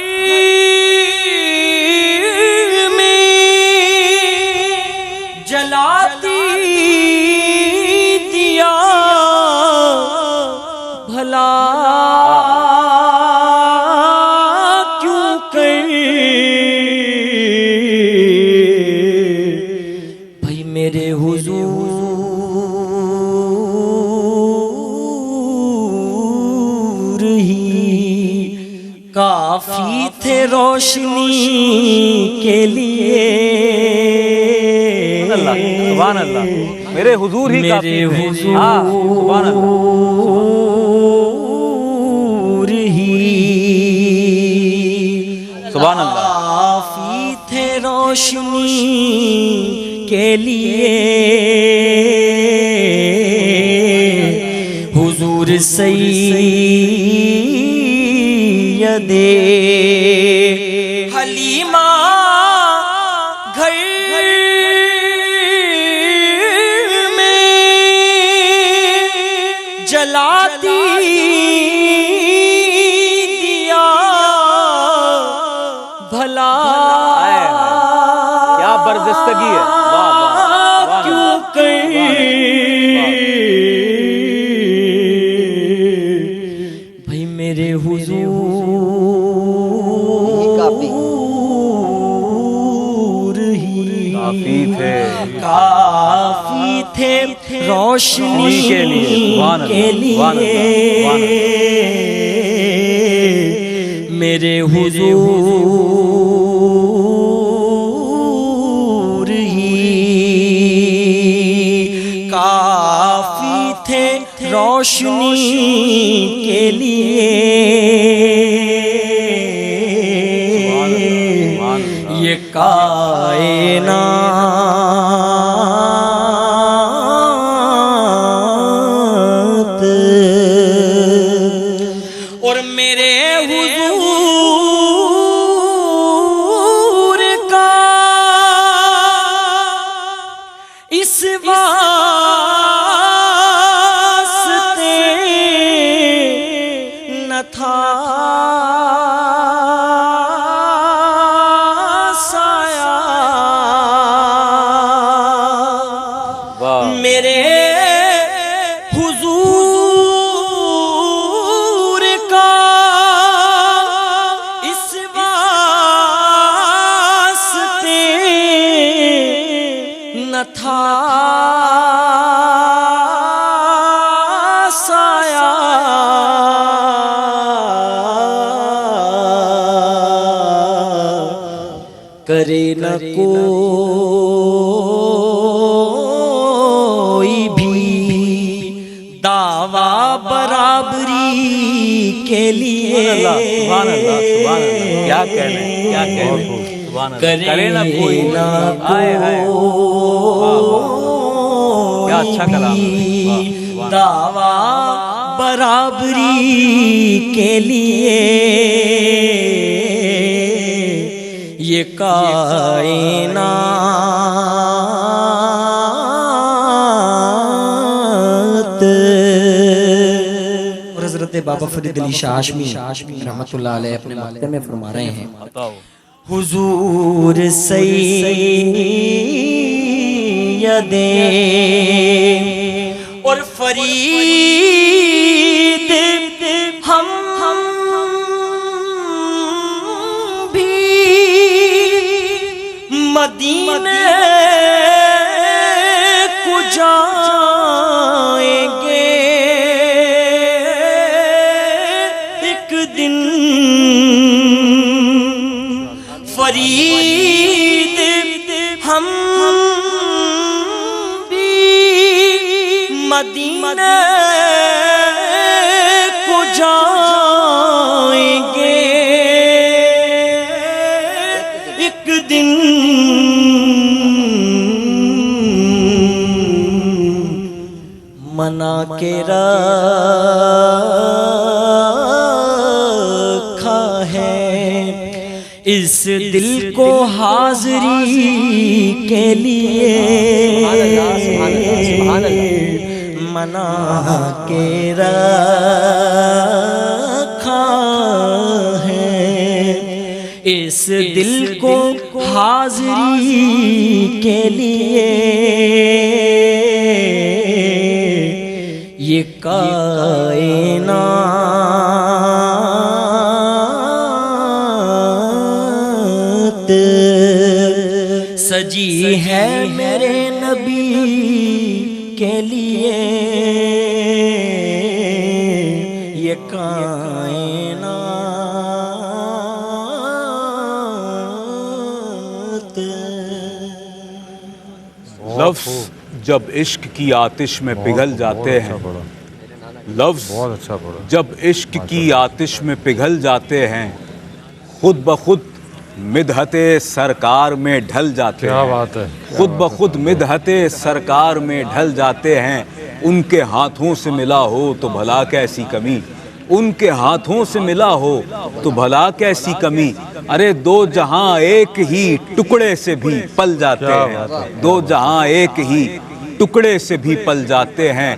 में जलाती दिया भला क्यों कर भाई मेरे हुजूर ही काफी थे रोशनी के लिए अल्लाह सुभान अल्लाह मेरे हुजूर ही मेरे काफी थे। हुजूर हाँ, सुभान अल्लाह ही सुभान अल्लाह काफी थे रोशनी के लिए हुजूर सैयदे हलीमा घर में जलाती दिया भला क्या बर्जस्तगी है वाह वाह क्यों कर भाई मेरे हुजूर ही काफी थे काफी थे रोशनी के लिए सुभान के अल्लाह, सुभान लिए अल्लाह, मेरे हुजूर ही काफी थे रोशनी के लिए ये कायनात और मेरे हुजूर का इस वास्ते न था साया वाह मेरे हुजूर का इस वास्ते न था साया करे न कोई भी दावा बराबरी के लिए। सुभान अल्लाह, सुभान अल्लाह, क्या कहने, क्या कहने, सुभान अल्लाह। करे ना कोई, आए हाय, क्या अच्छा कलाम है, दावा बराबरी के लिए ये कायनात। और हज़रत बाबा फरीद अली शाह हाशमी रहमतुल्लाह अलैह अपने मकतब में फरमा रहे हैं, हुजूर सैयदे और फरीद हम भी मदीने को जाएंगे एक दिन। फरीद हम भी मदीने को जाएंगे एक दिन। मना के रखा है इस दिल को हाज़री के लिए। मना के रखा है इस दिल को हाज़री के लिए ये कायनात सजी है मेरे नबी के लिए ये कायनात। लफ्ज़ जब इश्क की आतिश में पिघल जाते हैं, लफ्ज़ बहुत अच्छा पढ़ा। जब इश्क की आतिश में पिघल जाते हैं, खुद ब खुद मिदहते सरकार में ढल जाते हैं। क्या बात है, खुद ब खुद मिदहते सरकार में ढल जाते हैं। उनके हाथों से मिला हो तो भला कैसी कमी, उनके हाथों से मिला हो तो भला कैसी कमी। अरे दो जहां एक ही टुकड़े से भी पल जाते हैं, दो जहां एक ही टुकड़े से भी पल जाते हैं।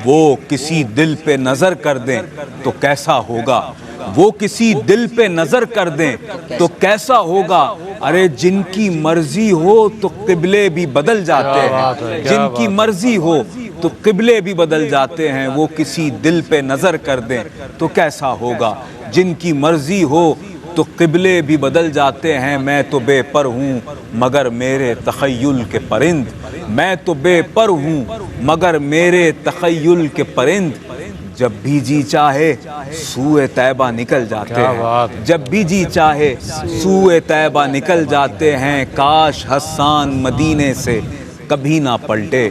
वो किसी दिल पे नजर कर दें तो कैसा होगा, वो किसी दिल पे नजर कर दें तो कैसा होगा। अरे जिनकी मर्जी हो तो किबले भी बदल जाते हैं, जिनकी मर्जी हो तो किबले भी बदल जाते हैं। वो किसी दिल पे नजर कर दें तो कैसा होगा, जिनकी मर्जी हो तो किबले भी बदल जाते हैं। मैं तो बेपर हूँ मगर मेरे तख़य्युल के परिंद, मैं तो बेपर हूँ मगर मेरे तख़य्युल के परिंद। जब भी जी चाहे सूए तैबा निकल जाते हैं, जब भी जी चाहे सूए तैबा निकल जाते हैं। काश हस्सान मदीने से कभी ना पलटे,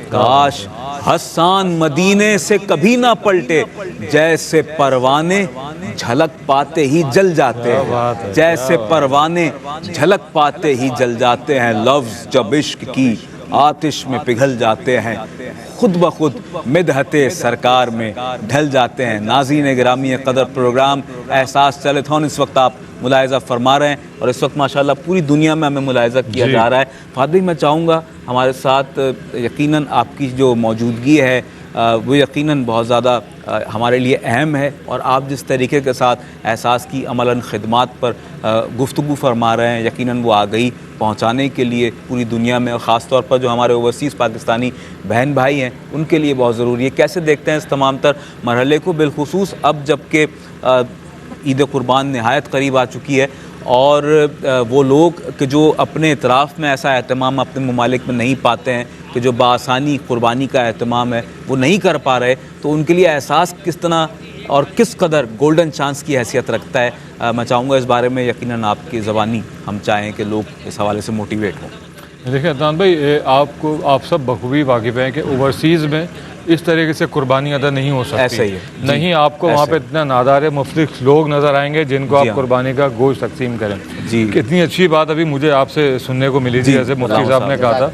काश हस्सान मदीने से कभी ना पलटे। जैसे परवाने झलक पाते ही जल जाते हैं, जैसे परवाने झलक पाते ही जल जाते हैं। लफ्ज़ जब इश्क की आतिश में पिघल जाते हैं, खुद ब खुद मिदहते सरकार में ढल जाते हैं। नाज़रीन गिरामी कदर प्रोग्राम एहसास चलिथॉन इस वक्त आप मुलाहिज़ा फरमा रहे हैं और इस वक्त माशाल्लाह पूरी दुनिया में हमें मुलाहिज़ा किया जा रहा है। फादर मैं चाहूँगा हमारे साथ यकीनन आपकी जो मौजूदगी है वो यकीनन बहुत ज़्यादा हमारे लिए अहम है और आप जिस तरीके के साथ एहसास की अमलन ख़िदमात पर गुफ्तगू फरमा रहे हैं, यकीनन वो आगही पहुँचाने के लिए पूरी दुनिया में और ख़ास तौर पर जो हमारे ओवरसीज़ पाकिस्तानी बहन भाई हैं उनके लिए बहुत ज़रूरी है। कैसे देखते हैं इस तमाम तर मरहले को, बिलखुसूस अब जबकि ईद कुर्बान नहायत करीब आ चुकी है और वो लोग कि जो अपने इतराफ़ में ऐसा एहतमाम अपने ममालिक में नहीं पाते हैं कि जो बासानी कुर्बानी का एहतमाम है वो नहीं कर पा रहे, तो उनके लिए एहसास किस तरह और किस कदर गोल्डन चांस की हैसियत रखता है, मैं चाहूँगा इस बारे में यकीनन आपकी ज़बानी हम चाहें कि लोग इस हवाले से मोटिवेट हों। देखिए अदनान भाई, आप सब बखूबी वाकिफ़ हैं कि ओवरसीज़ में इस तरीके से कुर्बानी अदा नहीं हो सकती। ऐसा ही है नहीं, आपको वहाँ पे इतना नादार मुफ्लिस लोग नज़र आएंगे जिनको आप हाँ। कुर्बानी का गोश्त तकसीम करें। जी। कितनी अच्छी बात अभी मुझे आपसे सुनने को मिली थी, जैसे मुफ्ती साहब ने कहा था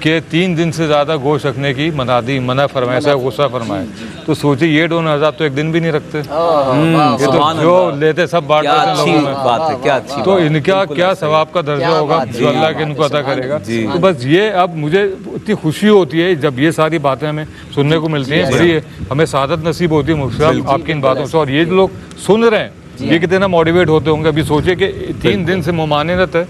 कि 3 दिन से ज़्यादा गोश्त रखने की मना फरमाया से गुस्सा फरमाया। तो सोचिए ये दोनों हज़ार तो एक दिन भी नहीं रखते, ये तो जो लेते सब बांट क्या देते अच्छी लोगों में। बात है, क्या अच्छी तो बात है। इनका क्या सवाब का दर्जा होगा जो अल्लाह के इनको अदा करेगा। तो बस ये अब मुझे इतनी खुशी होती है जब ये सारी बातें हमें सुनने को मिलती हैं, बड़ी हमें सादत नसीब होती है मुफ्ती साहब आपकी इन बातों से। और ये जो लोग सुन रहे हैं ये कितना मोटिवेट होते होंगे। अभी सोचिए कि 3 दिन से मुमानिनत है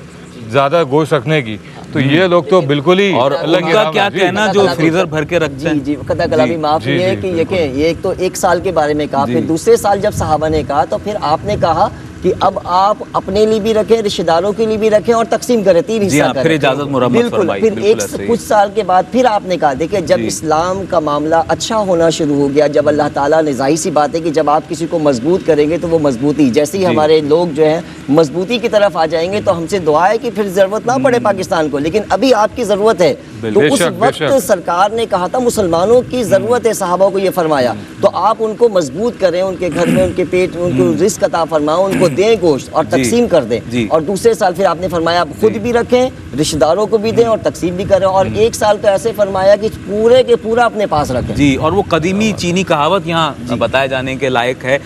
ज़्यादा गोश्त रखने की, तो ये लोग तो बिल्कुल ही और अल्लाह के उनका नाम क्या है। जी। कहना जो फ्रीजर भर के रखते हैं। जी कदा कलामी माफ जी, ये है जी, कि ये एक तो 1 साल के बारे में कहा, फिर दूसरे साल जब सहाबा ने कहा तो फिर आपने कहा कि अब आप अपने लिए भी रखें, रिश्तेदारों के लिए भी रखें और तकसीम करें, 3 हिस्सा हाँ, करें। फिर इजाज़त मुरम्मत बिल्कुल, फरमाई, फिर बिल्कुल ऐसे ही। कुछ साल के बाद फिर आपने कहा, देखिए जब इस्लाम का मामला अच्छा होना शुरू हो गया, जब अल्लाह ताला ने, जाहिर सी बात है कि जब आप किसी को मजबूत करेंगे तो वो मजबूती, जैसे ही हमारे लोग जो है मजबूती की तरफ आ जाएंगे तो हमसे दुआ है कि फिर ज़रूरत ना पड़े पाकिस्तान को, लेकिन अभी आपकी ज़रूरत है। तो उस वक्त सरकार ने कहा था मुसलमानों की ज़रूरत है, सहाबा को ये फरमाया, तो आप उनको मजबूत करें, उनके घर में उनके पेट उनको रिस्क अता फरमाओ, उनको दें गोश्त और तकसीम कर दें। और दूसरे साल फिर आपने फरमाया आप खुद भी रखें, रिश्तेदारों को भी दें और तकसीम भी करें। और 1 साल तो ऐसे फरमाया कि पूरे के पूरा अपने पास रखें। जी, और वो कदीमी चीनी कहावत यहाँ बताए जाने के लायक है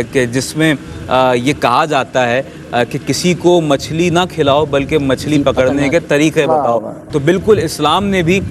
कि जिसमें ये कहा जाता है कि किसी को मछली ना खिलाओ बल्कि मछली पकड़ने के तरीके बताओ। तो बिल्कुल इस्लाम ने भी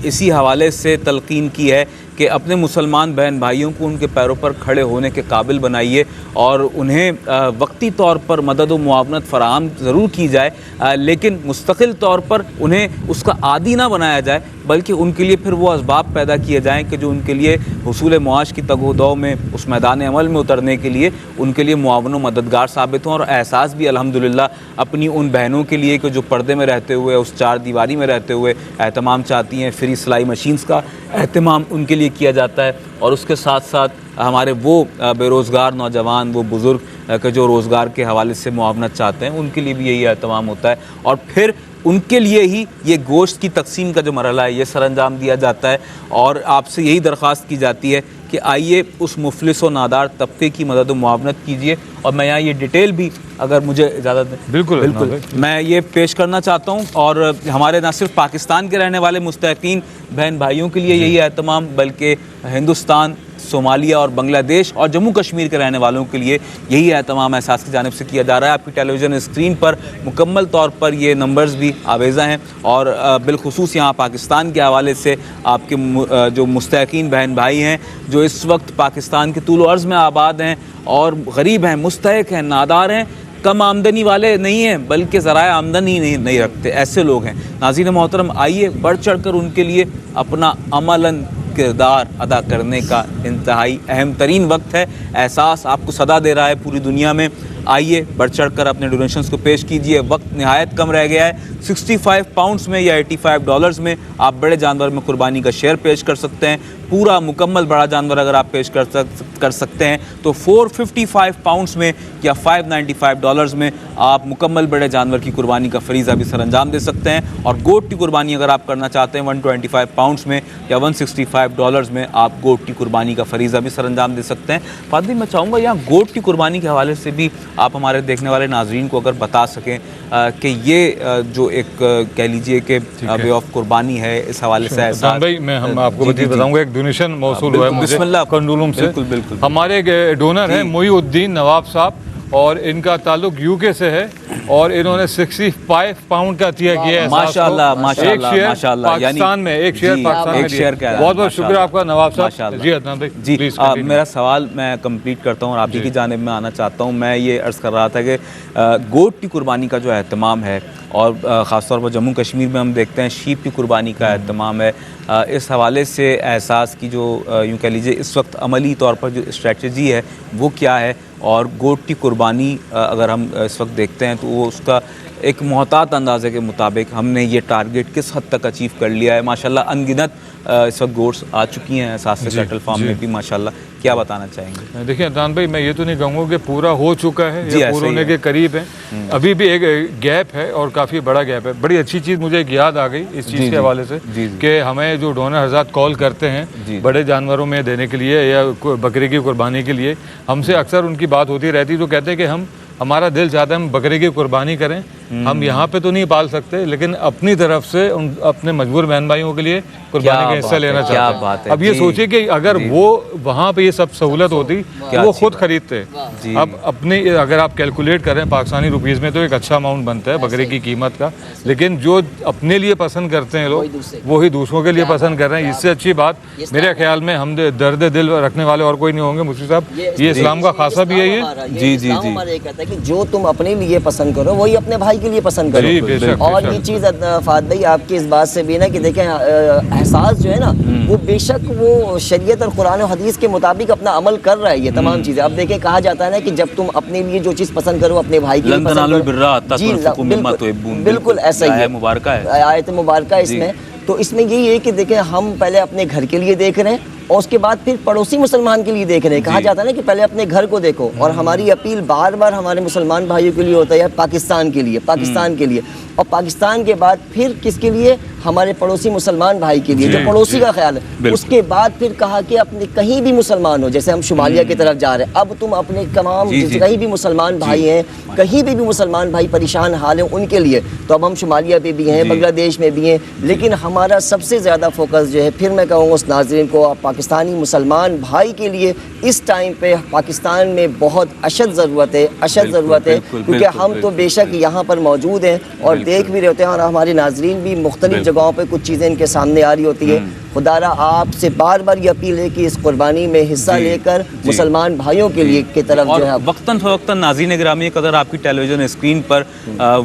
इसी हवाले से तलकीन की है कि अपने मुसलमान बहन भाइयों को उनके पैरों पर खड़े होने के काबिल बनाइए और उन्हें वक्ती तौर पर मदद व मुआवनत फराहम ज़रूर की जाए, लेकिन मुस्तकिल तौर पर उन्हें उसका आदी ना बनाया जाए, बल्कि उनके लिए फिर वो असबाब पैदा किए जाएँ कि जो उनके लिए हुसूल मुआश की तगोदौ में उस मैदान अमल में उतरने के लिए उनके लिए मुआवन व मददगार साबित हों। और एहसास भी अल्हम्दुलिल्लाह अपनी उन बहनों के लिए कि जो पर्दे में रहते हुए, उस 4 दीवारी में रहते हुए एहतमाम चाहती हैं, फ्री सिलाई मशीन्स का एहतमाम उनके लिए किया जाता है। और उसके साथ साथ हमारे वो बेरोज़गार नौजवान, वो बुज़ुर्ग के जो रोज़गार के हवाले से मुआवनत चाहते हैं, उनके लिए भी यही एहतमाम होता है। और फिर उनके लिए ही ये गोश्त की तकसीम का जो मरहला है ये सरअंजाम दिया जाता है। और आपसे यही दरख्वास्त की जाती है कि आइए उस मुफलिस व नादार तबके की मदद व मुआवनत कीजिए। और मैं यहाँ ये डिटेल भी, अगर मुझे इजाज़त दें, बिल्कुल मैं ये पेश करना चाहता हूँ। और हमारे न सिर्फ पाकिस्तान के रहने वाले मुस्तहक़ीन बहन भाइयों के लिए यही एहतमाम, बल्कि हिंदुस्तान, सोमालिया और बांग्लादेश और जम्मू कश्मीर के रहने वालों के लिए यही एहतमाम एहसास की जानिब से किया जा रहा है। आपकी टेलीविज़न स्क्रीन पर मुकम्मल तौर पर ये नंबर्स भी आवेज़ा हैं। और बिलखुसूस यहाँ पाकिस्तान के हवाले से आपके जो मुस्तहक़ीन बहन भाई हैं, जो इस वक्त पाकिस्तान के तूल अर्ज़ में आबाद हैं और गरीब हैं, मुस्तहक़ हैं, नादार हैं, कम आमदनी वाले नहीं हैं बल्कि ज़राए आमदनी नहीं रखते, ऐसे लोग हैं। नाज़रीन मोहतरम, आइए बढ़ चढ़ कर उनके लिए अपना अमलन किरदार अदा करने का इंतहाई अहम तरीन वक्त है। एहसास आपको सदा दे रहा है पूरी दुनिया में। आइए बढ़ चढ़ कर अपने डोनेशंस को पेश कीजिए। वक्त नहायत कम रह गया है। 65 पाउंड्स में या $85 में आप बड़े जानवर में कुर्बानी का शेयर पेश कर सकते हैं। पूरा मुकम्मल बड़ा जानवर अगर आप पेश कर सकते हैं तो 455 पाउंड्स में या $595 में आप मुकम्मल बड़े जानवर की कुर्बानी का फरीज़ा भी सरअंजाम दे सकते हैं। और गोट की कुर्बानी अगर आप करना चाहते हैं 125 पाउंड्स में या $165 में आप गोट की कुर्बानी का फरीज़ा भी सरअंजाम दे सकते हैं। फादरी, मैं चाहूँगा यहाँ गोट की कुर्बानी के हवाले से भी आप हमारे देखने वाले नाजरीन को अगर बता सकें कि ये जो एक कह लीजिए कि वे ऑफ कुर्बानी है, इस हवाले से एहसास भाई मैं आपको बताऊंगा। एक डोनेशन मौसूल हुआ है मुझे कंडोलम से। बिल्कुल। हमारे डोनर हैं मोईउद्दीन नवाब साहब और इनका ताल्लुक यूके से है और इन्होंने 65 पाउंड का दिया गया है। माशाल्लाह माशाल्लाह एक शेयर माशाल्लाह, पाकिस्तान में, एक शेयर पाकिस्तान में, एक शेयर क्या, बहुत बहुत शुक्रिया आपका नवाब साहब। जी अदनान भाई, जी प्लीज मेरा सवाल मैं कंप्लीट करता हूँ और आप ही की जानिब में आना चाहता हूँ। मैं ये अर्ज़ कर रहा था कि गोट की कुर्बानी का जो एहतमाम है और ख़ास तौर पर जम्मू कश्मीर में हम देखते हैं शीप की कुर्बानी का एहतमाम है। इस हवाले से एहसास की जो यूँ कह लीजिए इस वक्त अमली तौर पर जो स्ट्रेटजी है वो क्या है, और गोट की कुर्बानी अगर हम इस वक्त देखते हैं तो वो उसका एक मोहतात अंदाजे के मुताबिक हमने ये टारगेट किस हद तक अचीव कर लिया है। माशाल्लाह अनगिनत इस वक्त गोश्त आ चुकी हैं एहसास के कैटल फार्म में भी माशाल्लाह, क्या बताना चाहेंगे? देखिए अदनान भाई, मैं ये तो नहीं कहूँगा कि पूरा हो चुका है जी, या ऐसा पूरा ही होने है। के करीब है, अभी भी एक गैप है और काफ़ी बड़ा गैप है। बड़ी अच्छी चीज़ मुझे एक याद आ गई इस चीज़ के हवाले से कि हमें जो डोनर हज़रात कॉल करते हैं बड़े जानवरों में देने के लिए या बकरे की कुर्बानी के लिए, हमसे अक्सर उनकी बात होती रहती, जो कहते हैं कि हमारा दिल चाहता है हम बकरे की कुर्बानी करें, हम यहाँ पे तो नहीं पाल सकते, लेकिन अपनी तरफ से अपने मजबूर बहन भाइयों के लिए कुर्बानी का हिस्सा लेना चाहते हैं। अब ये सोचिए कि अगर वो वहाँ पे ये सब सहूलत होती वो खुद खरीदते। अब अपनी अगर आप कैलकुलेट करें पाकिस्तानी रुपीज़ में तो एक अच्छा अमाउंट बनता है बकरे की कीमत का, लेकिन जो अपने लिए पसंद करते हैं लोग वही दूसरों के लिए पसंद कर रहे हैं। इससे अच्छी बात मेरे ख्याल में हम दर्द दिल रखने वाले और कोई नहीं होंगे मुफ्ती साहब, ये इस्लाम का खासा भी यही है। जी जी जी, हमारा ये कहता है कि जो तुम अपने लिए पसंद करो वही अपने भाई के लिए पसंद करो। और ये चीज़ फाद भाई आपकी इस बात से भी ना कि देखें एहसास जो है ना वो बेशक वो शरीयत और कुरान और हदीस के मुताबिक अपना अमल कर रहा है ये तमाम चीज़ें। अब देखें कहा जाता है ना कि जब तुम अपने लिए जो चीज़ पसंद करो अपने भाई के लिए पसंद करो। जी बिल्कुल ऐसा ही है, मुबारक है, आयत मुबारक है इसमें। तो इसमें यही है कि देखें हम पहले अपने घर के लिए देख रहे हैं और उसके बाद फिर पड़ोसी मुसलमान के लिए देख रहे हैं। कहा जाता है ना कि पहले अपने घर को देखो, और हमारी अपील बार बार हमारे मुसलमान भाइयों के लिए होता है पाकिस्तान के लिए, पाकिस्तान के लिए, और पाकिस्तान के बाद फिर किसके लिए, हमारे पड़ोसी मुसलमान भाई के लिए जो पड़ोसी का ख्याल है। उसके बाद फिर कहा कि अपने कहीं भी मुसलमान हो, जैसे हम शुमालिया की तरफ जा रहे हैं, अब तुम अपने तमाम कहीं भी मुसलमान भाई हैं, कहीं भी मुसलमान भाई परेशान हाल हैं उनके लिए, तो अब हम शुमालिया पे भी हैं, बांग्लादेश में भी हैं, लेकिन हमारा सबसे ज़्यादा फोकस जो है, फिर मैं कहूँगा उस नाज़रीन को, पाकिस्तानी मुसलमान भाई के लिए इस टाइम पे पाकिस्तान में बहुत अशद ज़रूरत है, अशद ज़रूरत है, क्योंकि हम तो बेशक यहाँ पर मौजूद हैं और देख भी रहे होते हैं, और हमारे नाज़रीन भी मुख्तलिफ जगहों पे कुछ चीज़ें इनके सामने आ रही होती है। खुदारा आपसे बार बार ये अपील है कि इस कुर्बानी में हिस्सा लेकर मुसलमान भाइयों के लिए की तरफ जो है वक्तन फ़वक्तन नाज़रीन गिरामी कदर आपकी टेलीविज़न स्क्रीन पर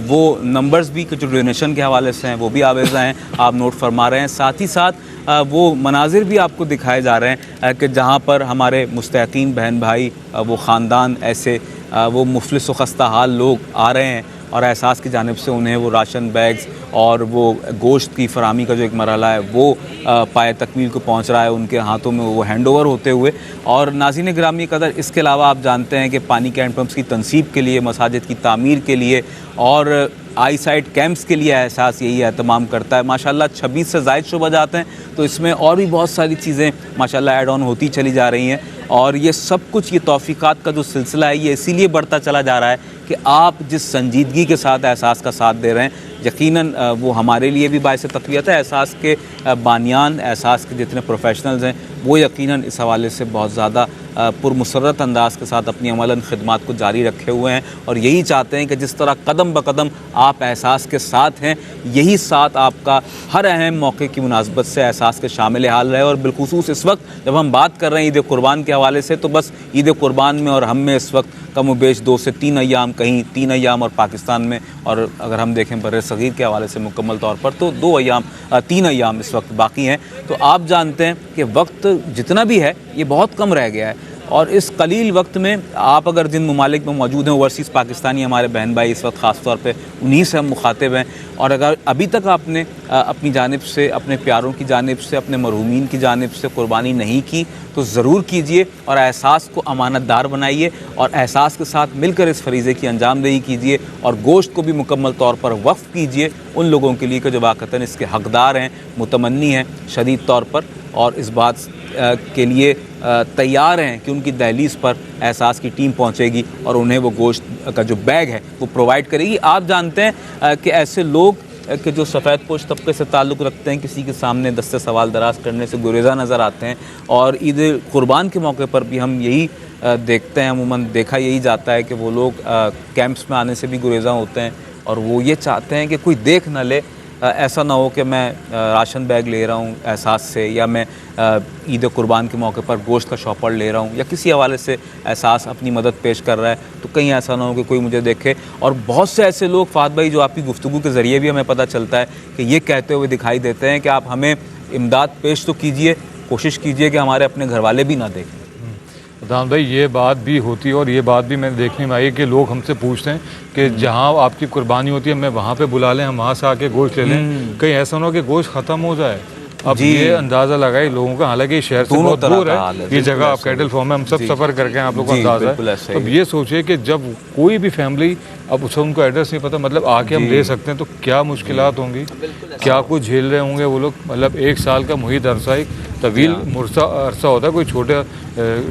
वो नंबर्स भी जो डोनेशन के हवाले से हैं वो भी आवेज़ा हैं, आप नोट फरमा रहे हैं। साथ ही साथ वो मनाजिर भी आपको दिखाए जा रहे हैं कि जहाँ पर हमारे मुस्तहक़ीन बहन भाई, वो ख़ानदान ऐसे वो मुफलिस व खस्ता हाल लोग आ रहे हैं और एहसास की जानिब से उन्हें वो राशन बैग्स और वो गोश्त की फरामी का जो एक मरहला है वो पाए तकमील को पहुंच रहा है उनके हाथों में, वो हैंड ओवर होते हुए। और नाज़रीन गिरामी कदर, इसके अलावा आप जानते हैं कि पानी के हैंड पम्प्स की तनसीब के लिए, मसाजिद की तामीर के लिए और आई साइट कैंप्स के लिए एहसास यही एहतमाम करता है। माशाल्लाह 26 से ज़ायद शोबा जाते हैं, तो इसमें और भी बहुत सारी चीज़ें माशाल्लाह ऐड ऑन होती चली जा रही हैं। और ये सब कुछ, ये तौफ़ीक़ात का जो सिलसिला है ये इसीलिए बढ़ता चला जा रहा है कि आप जिस संजीदगी के साथ एहसास का साथ दे रहे हैं, यकीनन वो हमारे लिए भी बायस तक़वियत है। एहसास के बानियान, एहसास के जितने प्रोफेशनल्स हैं वो यकीनन इस हवाले से बहुत ज़्यादा पुरमसरत अंदाज के साथ अपनी अमलन खिदमात को जारी रखे हुए हैं और यही चाहते हैं कि जिस तरह कदम ब कदम आप एहसास के साथ हैं, यही साथ आपका हर अहम मौके की मुनासबत से एहसास के शामिल हाल रहे। और बिलखुसूस इस वक्त जब हम बात कर रहे हैं ईद कुर्बान के हवाले से, तो बस ईद कुर्बान में और हम में इस वक्त कम व बेश 2 से 3 अय्याम, कहीं 3 अय्याम और पाकिस्तान में, और अगर हम देखें बर्रे सगीर के हवाले से मुकम्मल तौर पर तो 2 अय्याम 3 अय्याम इस वक्त बाकी हैं। तो आप जानते हैं कि वक्त जितना भी है ये बहुत कम रह गया है और इस कलील वक्त में आप अगर जिन ममालिक में मौजूद हैं, ओवरसीज़ पाकिस्तानी हमारे बहन भाई इस वक्त ख़ास तौर पे उन्हीं से हम मुखातिब हैं, और अगर अभी तक आपने अपनी जानिब से, अपने प्यारों की जानिब से, अपने मरहूमीन की जानिब से कुर्बानी नहीं की तो ज़रूर कीजिए और एहसास को अमानतदार बनाइए और एहसास के साथ मिलकर इस फरीज़े की अंजामदेही कीजिए और गोश्त को भी मुकम्मल तौर पर वक्फ़ कीजिए उन लोगों के लिए कि जो वाक़तन इसके हक़दार हैं, मुतमन्नी हैं शदीद तौर पर, और इस बात के लिए तैयार हैं कि उनकी दहलीज़ पर एहसास की टीम पहुंचेगी और उन्हें वो गोश्त का जो बैग है वो प्रोवाइड करेगी। आप जानते हैं कि ऐसे लोग कि जो सफ़ेद पोश तबके से ताल्लुक़ रखते हैं, किसी के सामने दस्ते सवाल दराज करने से गुरेज़ा नज़र आते हैं, और ईद कुर्बान के मौके पर भी हम यही देखते हैं, अमूमन देखा यही जाता है कि वो लोग कैंप्स में आने से भी गुरेज़ा होते हैं और वो ये चाहते हैं कि कोई देख न ले, ऐसा ना हो कि मैं राशन बैग ले रहा हूँ एहसास से, या मैं ईद कुर्बान के मौके पर गोश्त का शॉपर ले रहा हूँ, या किसी हवाले से एहसास अपनी मदद पेश कर रहा है, तो कहीं ऐसा ना हो कि कोई मुझे देखे। और बहुत से ऐसे लोग फ़ाद भाई जो आपकी गुफ्तगू के ज़रिए भी हमें पता चलता है कि ये कहते हुए दिखाई देते हैं कि आप हमें इमदाद पेश तो कीजिए, कोशिश कीजिए कि हमारे अपने घर वाले भी ना देखें। अदनान भाई, ये बात भी होती है और ये बात भी मैंने देखने में आई कि लोग हमसे पूछते हैं कि जहाँ आपकी कुर्बानी होती है हमें वहाँ पे बुला लें, हम वहाँ से आके गोश्त ले लें, कहीं ऐसा ना हो कि गोश्त ख़त्म हो जाए। अब जी। ये अंदाज़ा लगाए लोगों का, हालांकि शहर से दोनों बहुत तरह दूर का है हाल है, ये बिल्कुल जगह, आप ऐसा ही। कैटल फार्म में हम सब जी। सफ़र करके हैं, आप लोगों को जी, अंदाज़ा बिल्कुल है। ऐसा तो ही। ये सोचिए कि जब कोई भी फैमिली, अब उसको उनको एड्रेस नहीं पता, मतलब आके हम ले सकते हैं, तो क्या मुश्किलात होंगी, क्या कुछ झेल रहे होंगे वो लोग। मतलब 1 साल का मुहित अरसा एक तवील मुरसा अरसा होता है, कोई छोटे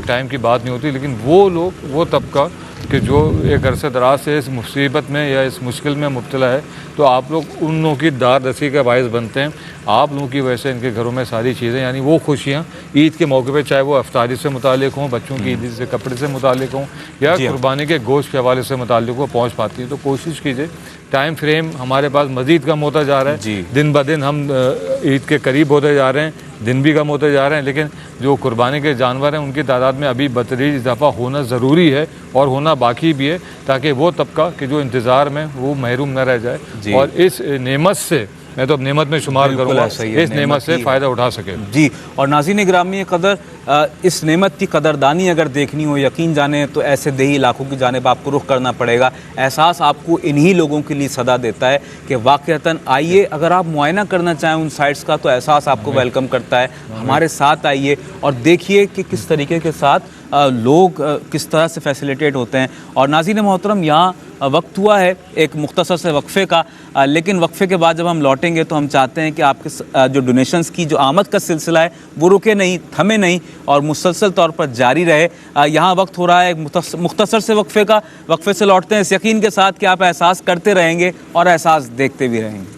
टाइम की बात नहीं होती, लेकिन वो लोग, वो तबका कि जो एक अरसे दराज से इस मुसीबत में या इस मुश्किल में मुब्तला है, तो आप लोग उन लोगों की दारदसी का बायस बनते हैं। आप लोगों की वजह से इनके घरों में सारी चीज़ें, यानी वो खुशियाँ ईद के मौके पे, चाहे वो अफ्तारी से मुतालिक हों, बच्चों की ईदी से कपड़े से मुतालिक हों, या जी हाँ। कुर्बानी के गोश्त के हवाले से मुतालिक हो, पहुँच पाती है। तो कोशिश कीजिए। टाइम फ्रेम हमारे पास मज़ीद कम होता जा रहा जी। है, दिन ब दिन हम ईद के करीब होते जा रहे हैं, दिन भी कम होते जा रहे हैं, लेकिन जो कुर्बानी के जानवर हैं उनकी तादाद में अभी बतदरीज इजाफा होना ज़रूरी है और होना बाकी भी है, ताकि वो तबका कि जो इंतज़ार में वो महरूम न रह जाए जी। और इस नेमत से, मैं तो अब नेमत में शुमार बिल्कुल करूँगा, ऐसा ही है, इस नेमत से ही है। फ़ायदा उठा सके। जी। और नाज़रीन गिरामी कदर, इस नेमत की कदरदानी अगर देखनी हो, यकीन जाने, तो ऐसे देही इलाकों की जानिब आपको रुख करना पड़ेगा। एहसास आपको इन्हीं लोगों के लिए सदा देता है कि वाक़तन आइए, अगर आप मुआयना करना चाहें उन साइट्स का, तो एहसास आपको वेलकम करता है। हमारे साथ आइए और देखिए कि किस तरीके के साथ लोग किस तरह से फैसिलिटेट होते हैं। और नाज़रीन मोहतरम, यहाँ वक्त हुआ है एक मुख्तसर से वक्फ़े का, लेकिन वक्फ़े के बाद जब हम लौटेंगे तो हम चाहते हैं कि आपके जो डोनेशंस की जो आमद का सिलसिला है वो रुके नहीं, थमे नहीं और मुसलसल तौर पर जारी रहे। यहाँ वक्त हो रहा है एक मुख्तसर से वक्फ़े का। वक्फ़े से लौटते हैं इस यकीन के साथ कि आप एहसास करते रहेंगे और एहसास देखते भी रहेंगे।